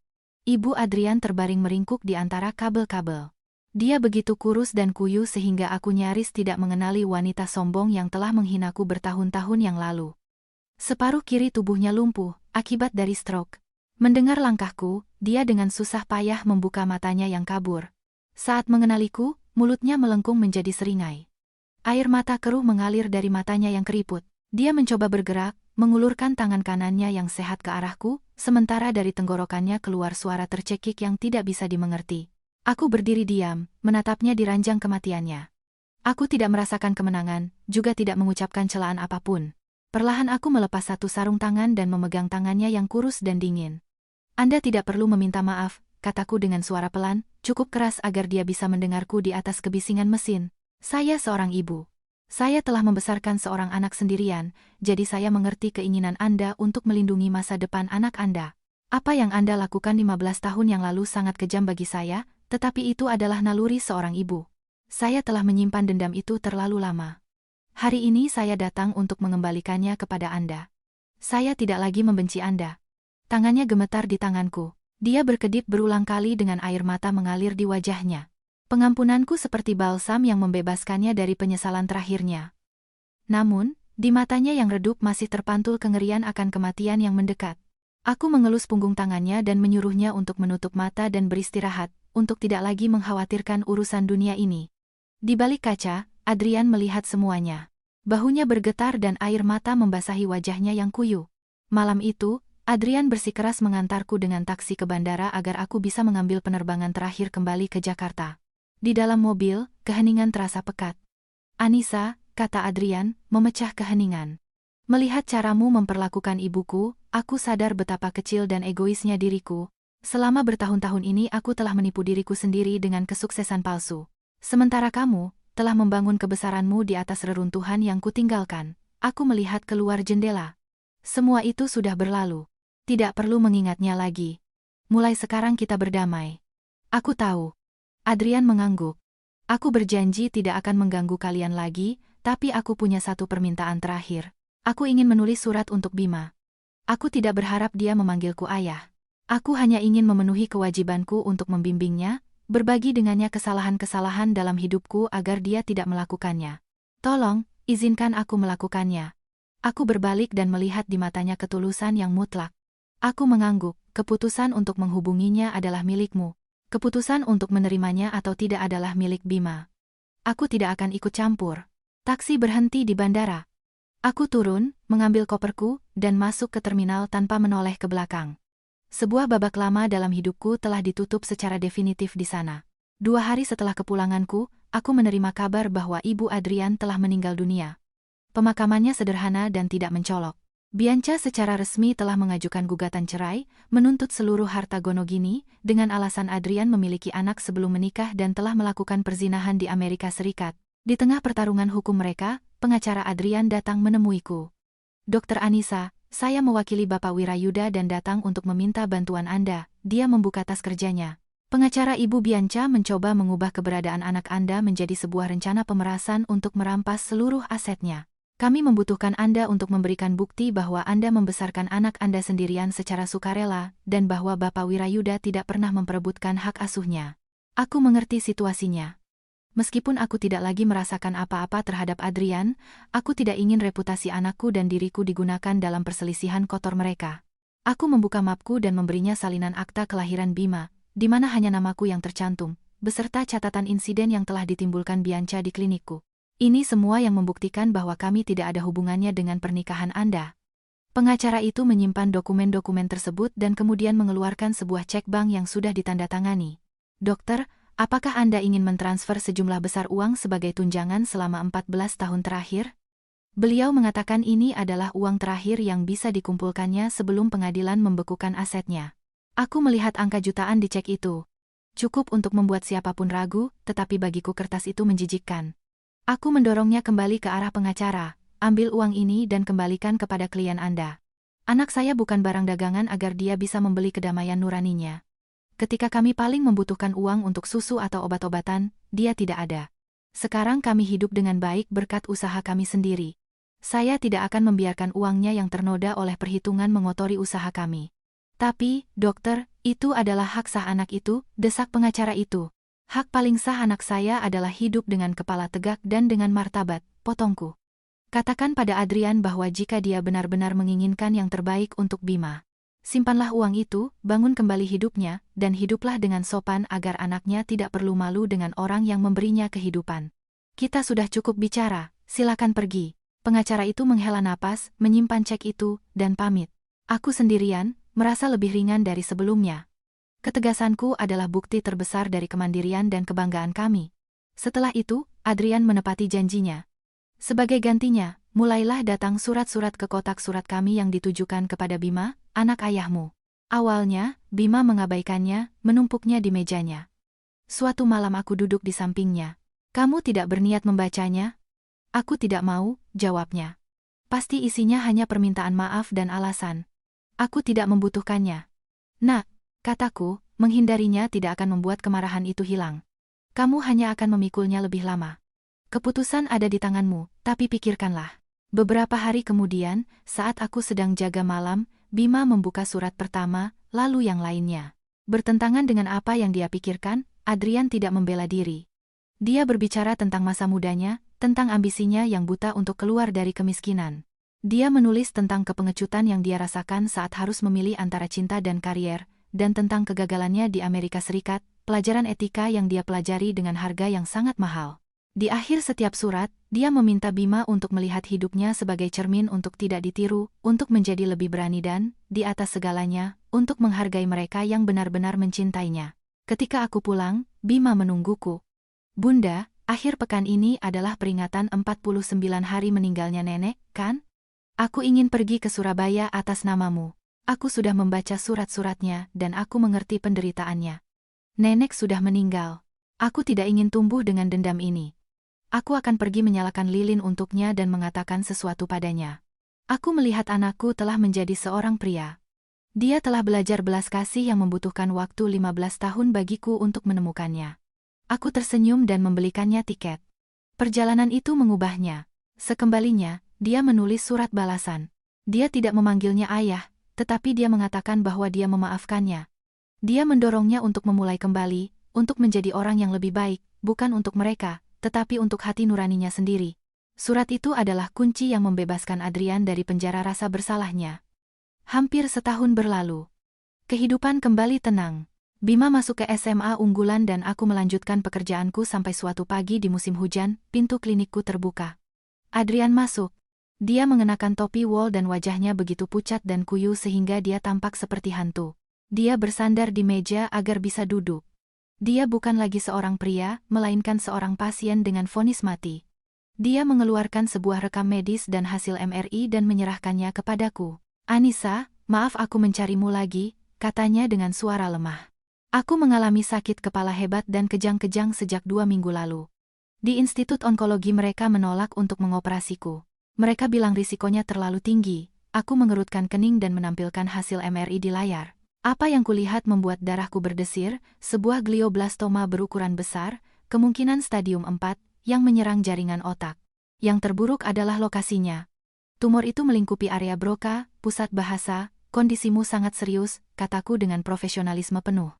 Ibu Adrian terbaring meringkuk di antara kabel-kabel. Dia begitu kurus dan kuyu sehingga aku nyaris tidak mengenali wanita sombong yang telah menghinaku bertahun-tahun yang lalu. Separuh kiri tubuhnya lumpuh, akibat dari stroke. Mendengar langkahku, dia dengan susah payah membuka matanya yang kabur. Saat mengenaliku, mulutnya melengkung menjadi seringai. Air mata keruh mengalir dari matanya yang keriput. Dia mencoba bergerak, mengulurkan tangan kanannya yang sehat ke arahku, sementara dari tenggorokannya keluar suara tercekik yang tidak bisa dimengerti. Aku berdiri diam, menatapnya di ranjang kematiannya. Aku tidak merasakan kemenangan, juga tidak mengucapkan celaan apapun. Perlahan aku melepas satu sarung tangan dan memegang tangannya yang kurus dan dingin. Anda tidak perlu meminta maaf, kataku dengan suara pelan, cukup keras agar dia bisa mendengarku di atas kebisingan mesin. Saya seorang ibu. Saya telah membesarkan seorang anak sendirian, jadi saya mengerti keinginan Anda untuk melindungi masa depan anak Anda. Apa yang Anda lakukan 15 tahun yang lalu sangat kejam bagi saya, tetapi itu adalah naluri seorang ibu. Saya telah menyimpan dendam itu terlalu lama. Hari ini saya datang untuk mengembalikannya kepada Anda. Saya tidak lagi membenci Anda. Tangannya gemetar di tanganku. Dia berkedip berulang kali dengan air mata mengalir di wajahnya. Pengampunanku seperti balsam yang membebaskannya dari penyesalan terakhirnya. Namun, di matanya yang redup masih terpantul kengerian akan kematian yang mendekat. Aku mengelus punggung tangannya dan menyuruhnya untuk menutup mata dan beristirahat, untuk tidak lagi mengkhawatirkan urusan dunia ini. Di balik kaca, Adrian melihat semuanya. Bahunya bergetar dan air mata membasahi wajahnya yang kuyu. Malam itu, Adrian bersikeras mengantarku dengan taksi ke bandara agar aku bisa mengambil penerbangan terakhir kembali ke Jakarta. Di dalam mobil, keheningan terasa pekat. Anissa, kata Adrian, memecah keheningan. Melihat caramu memperlakukan ibuku, aku sadar betapa kecil dan egoisnya diriku. Selama bertahun-tahun ini aku telah menipu diriku sendiri dengan kesuksesan palsu. Sementara kamu telah membangun kebesaranmu di atas reruntuhan yang kutinggalkan. Aku melihat keluar jendela. Semua itu sudah berlalu. Tidak perlu mengingatnya lagi. Mulai sekarang kita berdamai. Aku tahu. Adrian mengangguk. Aku berjanji tidak akan mengganggu kalian lagi, tapi aku punya satu permintaan terakhir. Aku ingin menulis surat untuk Bima. Aku tidak berharap dia memanggilku ayah. Aku hanya ingin memenuhi kewajibanku untuk membimbingnya, berbagi dengannya kesalahan-kesalahan dalam hidupku agar dia tidak melakukannya. Tolong, izinkan aku melakukannya. Aku berbalik dan melihat di matanya ketulusan yang mutlak. Aku mengangguk, keputusan untuk menghubunginya adalah milikmu. Keputusan untuk menerimanya atau tidak adalah milik Bima. Aku tidak akan ikut campur. Taksi berhenti di bandara. Aku turun, mengambil koperku, dan masuk ke terminal tanpa menoleh ke belakang. Sebuah babak lama dalam hidupku telah ditutup secara definitif di sana. 2 hari setelah kepulanganku, aku menerima kabar bahwa Ibu Adrian telah meninggal dunia. Pemakamannya sederhana dan tidak mencolok. Bianca secara resmi telah mengajukan gugatan cerai, menuntut seluruh harta Gonogini, dengan alasan Adrian memiliki anak sebelum menikah dan telah melakukan perzinahan di Amerika Serikat. Di tengah pertarungan hukum mereka, pengacara Adrian datang menemuiku. Dr. Anissa, saya mewakili Bapak Wirayuda dan datang untuk meminta bantuan Anda. Dia membuka tas kerjanya. Pengacara Ibu Bianca mencoba mengubah keberadaan anak Anda menjadi sebuah rencana pemerasan untuk merampas seluruh asetnya. Kami membutuhkan Anda untuk memberikan bukti bahwa Anda membesarkan anak Anda sendirian secara sukarela, dan bahwa Bapak Wirayuda tidak pernah memperebutkan hak asuhnya. Aku mengerti situasinya. Meskipun aku tidak lagi merasakan apa-apa terhadap Adrian, aku tidak ingin reputasi anakku dan diriku digunakan dalam perselisihan kotor mereka. Aku membuka mapku dan memberinya salinan akta kelahiran Bima, di mana hanya namaku yang tercantum, beserta catatan insiden yang telah ditimbulkan Bianca di klinikku. Ini semua yang membuktikan bahwa kami tidak ada hubungannya dengan pernikahan Anda. Pengacara itu menyimpan dokumen-dokumen tersebut dan kemudian mengeluarkan sebuah cek bank yang sudah ditandatangani. Dokter, apakah Anda ingin mentransfer sejumlah besar uang sebagai tunjangan selama 14 tahun terakhir? Beliau mengatakan ini adalah uang terakhir yang bisa dikumpulkannya sebelum pengadilan membekukan asetnya. Aku melihat angka jutaan di cek itu. Cukup untuk membuat siapapun ragu, tetapi bagiku kertas itu menjijikkan. Aku mendorongnya kembali ke arah pengacara. Ambil uang ini dan kembalikan kepada klien Anda. Anak saya bukan barang dagangan agar dia bisa membeli kedamaian nuraninya. Ketika kami paling membutuhkan uang untuk susu atau obat-obatan, dia tidak ada. Sekarang kami hidup dengan baik berkat usaha kami sendiri. Saya tidak akan membiarkan uangnya yang ternoda oleh perhitungan mengotori usaha kami. Tapi, dokter, itu adalah hak sah anak itu, desak pengacara itu. Hak paling sah anak saya adalah hidup dengan kepala tegak dan dengan martabat, potongku. Katakan pada Adrian bahwa jika dia benar-benar menginginkan yang terbaik untuk Bima, simpanlah uang itu, bangun kembali hidupnya, dan hiduplah dengan sopan agar anaknya tidak perlu malu dengan orang yang memberinya kehidupan. Kita sudah cukup bicara, silakan pergi. Pengacara itu menghela napas, menyimpan cek itu, dan pamit. Aku sendirian, merasa lebih ringan dari sebelumnya. Ketegasanku adalah bukti terbesar dari kemandirian dan kebanggaan kami. Setelah itu, Adrian menepati janjinya. Sebagai gantinya, mulailah datang surat-surat ke kotak surat kami yang ditujukan kepada Bima, anak ayahmu. Awalnya, Bima mengabaikannya, menumpuknya di mejanya. Suatu malam aku duduk di sampingnya. Kamu tidak berniat membacanya? Aku tidak mau, jawabnya. Pasti isinya hanya permintaan maaf dan alasan. Aku tidak membutuhkannya. Nak, kataku, menghindarinya tidak akan membuat kemarahan itu hilang. Kamu hanya akan memikulnya lebih lama. Keputusan ada di tanganmu, tapi pikirkanlah. Beberapa hari kemudian, saat aku sedang jaga malam, Bima membuka surat pertama, lalu yang lainnya. Bertentangan dengan apa yang dia pikirkan, Adrian tidak membela diri. Dia berbicara tentang masa mudanya, tentang ambisinya yang buta untuk keluar dari kemiskinan. Dia menulis tentang kepengecutan yang dia rasakan saat harus memilih antara cinta dan karier, dan tentang kegagalannya di Amerika Serikat, pelajaran etika yang dia pelajari dengan harga yang sangat mahal. Di akhir setiap surat, dia meminta Bima untuk melihat hidupnya sebagai cermin untuk tidak ditiru, untuk menjadi lebih berani dan, di atas segalanya, untuk menghargai mereka yang benar-benar mencintainya. Ketika aku pulang, Bima menungguku. Bunda, akhir pekan ini adalah peringatan 49 hari meninggalnya nenek, kan? Aku ingin pergi ke Surabaya atas namamu. Aku sudah membaca surat-suratnya dan aku mengerti penderitaannya. Nenek sudah meninggal. Aku tidak ingin tumbuh dengan dendam ini. Aku akan pergi menyalakan lilin untuknya dan mengatakan sesuatu padanya. Aku melihat anakku telah menjadi seorang pria. Dia telah belajar belas kasih yang membutuhkan waktu 15 tahun bagiku untuk menemukannya. Aku tersenyum dan membelikannya tiket. Perjalanan itu mengubahnya. Sekembalinya, dia menulis surat balasan. Dia tidak memanggilnya ayah, tetapi dia mengatakan bahwa dia memaafkannya. Dia mendorongnya untuk memulai kembali, untuk menjadi orang yang lebih baik, bukan untuk mereka, tetapi untuk hati nuraninya sendiri. Surat itu adalah kunci yang membebaskan Adrian dari penjara rasa bersalahnya. Hampir setahun berlalu. Kehidupan kembali tenang. Bima masuk ke SMA unggulan dan aku melanjutkan pekerjaanku sampai suatu pagi di musim hujan, pintu klinikku terbuka. Adrian masuk. Dia mengenakan topi wol dan wajahnya begitu pucat dan kuyu sehingga dia tampak seperti hantu. Dia bersandar di meja agar bisa duduk. Dia bukan lagi seorang pria, melainkan seorang pasien dengan vonis mati. Dia mengeluarkan sebuah rekam medis dan hasil MRI dan menyerahkannya kepadaku. Anissa, maaf aku mencarimu lagi, katanya dengan suara lemah. Aku mengalami sakit kepala hebat dan kejang-kejang sejak 2 minggu lalu. Di Institut Onkologi mereka menolak untuk mengoperasiku. Mereka bilang risikonya terlalu tinggi. Aku mengerutkan kening dan menampilkan hasil MRI di layar. Apa yang kulihat membuat darahku berdesir, sebuah glioblastoma berukuran besar, kemungkinan stadium 4, yang menyerang jaringan otak. Yang terburuk adalah lokasinya. Tumor itu melingkupi area Broca, pusat bahasa, kondisimu sangat serius, kataku dengan profesionalisme penuh.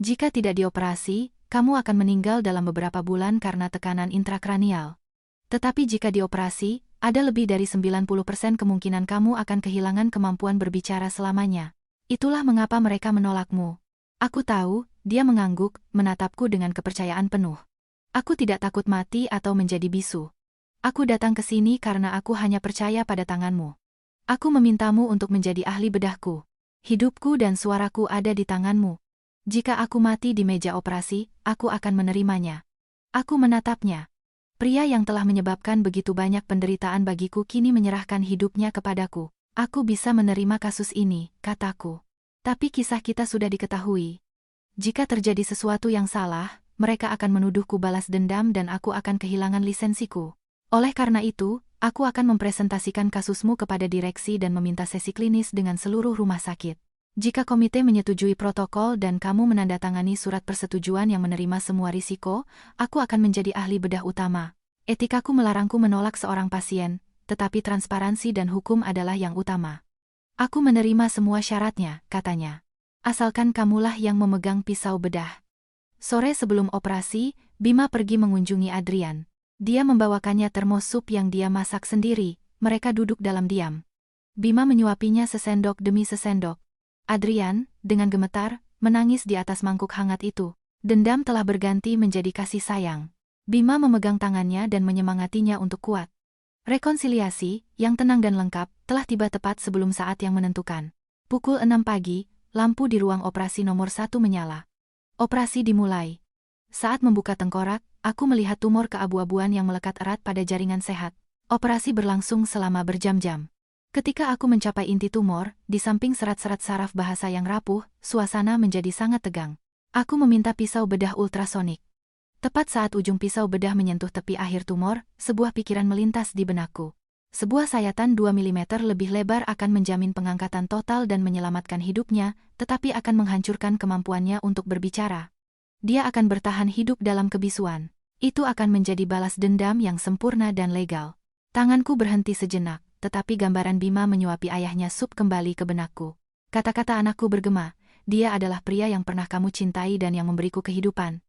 Jika tidak dioperasi, kamu akan meninggal dalam beberapa bulan karena tekanan intrakranial. Tetapi jika dioperasi, ada lebih dari 90% kemungkinan kamu akan kehilangan kemampuan berbicara selamanya. Itulah mengapa mereka menolakmu. Aku tahu, dia mengangguk, menatapku dengan kepercayaan penuh. Aku tidak takut mati atau menjadi bisu. Aku datang ke sini karena aku hanya percaya pada tanganmu. Aku memintamu untuk menjadi ahli bedahku. Hidupku dan suaraku ada di tanganmu. Jika aku mati di meja operasi, aku akan menerimanya. Aku menatapnya. Pria yang telah menyebabkan begitu banyak penderitaan bagiku kini menyerahkan hidupnya kepadaku. Aku bisa menerima kasus ini, kataku. Tapi kisah kita sudah diketahui. Jika terjadi sesuatu yang salah, mereka akan menuduhku balas dendam dan aku akan kehilangan lisensiku. Oleh karena itu, aku akan mempresentasikan kasusmu kepada direksi dan meminta sesi klinis dengan seluruh rumah sakit. Jika komite menyetujui protokol dan kamu menandatangani surat persetujuan yang menerima semua risiko, aku akan menjadi ahli bedah utama. Etikaku melarangku menolak seorang pasien, tetapi transparansi dan hukum adalah yang utama. Aku menerima semua syaratnya, katanya. Asalkan kamulah yang memegang pisau bedah. Sore sebelum operasi, Bima pergi mengunjungi Adrian. Dia membawakannya termos sup yang dia masak sendiri, mereka duduk dalam diam. Bima menyuapinya sesendok demi sesendok. Adrian, dengan gemetar, menangis di atas mangkuk hangat itu. Dendam telah berganti menjadi kasih sayang. Bima memegang tangannya dan menyemangatinya untuk kuat. Rekonsiliasi, yang tenang dan lengkap, telah tiba tepat sebelum saat yang menentukan. Pukul 6 pagi, lampu di ruang operasi nomor 1 menyala. Operasi dimulai. Saat membuka tengkorak, aku melihat tumor keabu-abuan yang melekat erat pada jaringan sehat. Operasi berlangsung selama berjam-jam. Ketika aku mencapai inti tumor, di samping serat-serat saraf bahasa yang rapuh, suasana menjadi sangat tegang. Aku meminta pisau bedah ultrasonik. Tepat saat ujung pisau bedah menyentuh tepi akhir tumor, sebuah pikiran melintas di benakku. Sebuah sayatan 2 mm lebih lebar akan menjamin pengangkatan total dan menyelamatkan hidupnya, tetapi akan menghancurkan kemampuannya untuk berbicara. Dia akan bertahan hidup dalam kebisuan. Itu akan menjadi balas dendam yang sempurna dan legal. Tanganku berhenti sejenak, tetapi gambaran Bima menyuapi ayahnya sup kembali ke benakku. Kata-kata anakku bergema, dia adalah pria yang pernah kamu cintai dan yang memberiku kehidupan.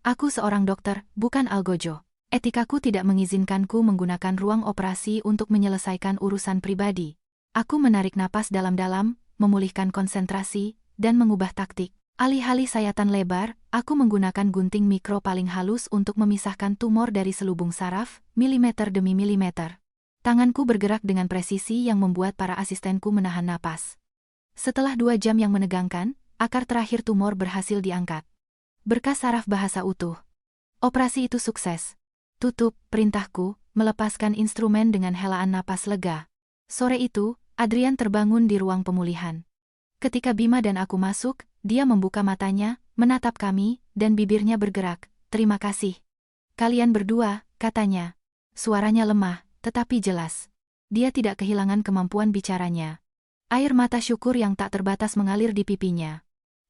Aku seorang dokter, bukan algojo. Etikaku tidak mengizinkanku menggunakan ruang operasi untuk menyelesaikan urusan pribadi. Aku menarik napas dalam-dalam, memulihkan konsentrasi, dan mengubah taktik. Alih-alih sayatan lebar, aku menggunakan gunting mikro paling halus untuk memisahkan tumor dari selubung saraf, milimeter demi milimeter. Tanganku bergerak dengan presisi yang membuat para asistenku menahan napas. Setelah 2 jam yang menegangkan, akar terakhir tumor berhasil diangkat. Berkas saraf bahasa utuh. Operasi itu sukses. Tutup, perintahku, melepaskan instrumen dengan helaan napas lega. Sore itu, Adrian terbangun di ruang pemulihan. Ketika Bima dan aku masuk, dia membuka matanya, menatap kami, dan bibirnya bergerak. Terima kasih. Kalian berdua, katanya. Suaranya lemah, tetapi jelas. Dia tidak kehilangan kemampuan bicaranya. Air mata syukur yang tak terbatas mengalir di pipinya.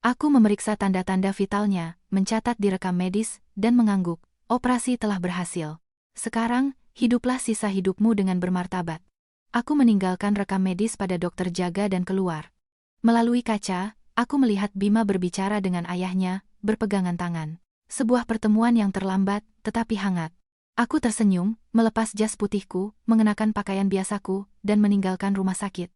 Aku memeriksa tanda-tanda vitalnya, mencatat di rekam medis, dan mengangguk. Operasi telah berhasil. Sekarang, hiduplah sisa hidupmu dengan bermartabat. Aku meninggalkan rekam medis pada dokter jaga dan keluar. Melalui kaca, aku melihat Bima berbicara dengan ayahnya, berpegangan tangan. Sebuah pertemuan yang terlambat, tetapi hangat. Aku tersenyum, melepas jas putihku, mengenakan pakaian biasaku, dan meninggalkan rumah sakit.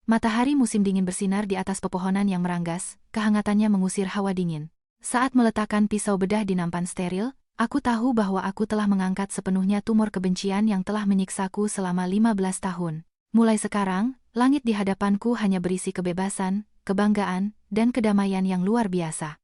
Matahari musim dingin bersinar di atas pepohonan yang meranggas, kehangatannya mengusir hawa dingin. Saat meletakkan pisau bedah di nampan steril, aku tahu bahwa aku telah mengangkat sepenuhnya tumor kebencian yang telah menyiksaku selama 15 tahun. Mulai sekarang, langit di hadapanku hanya berisi kebebasan, kebanggaan, dan kedamaian yang luar biasa.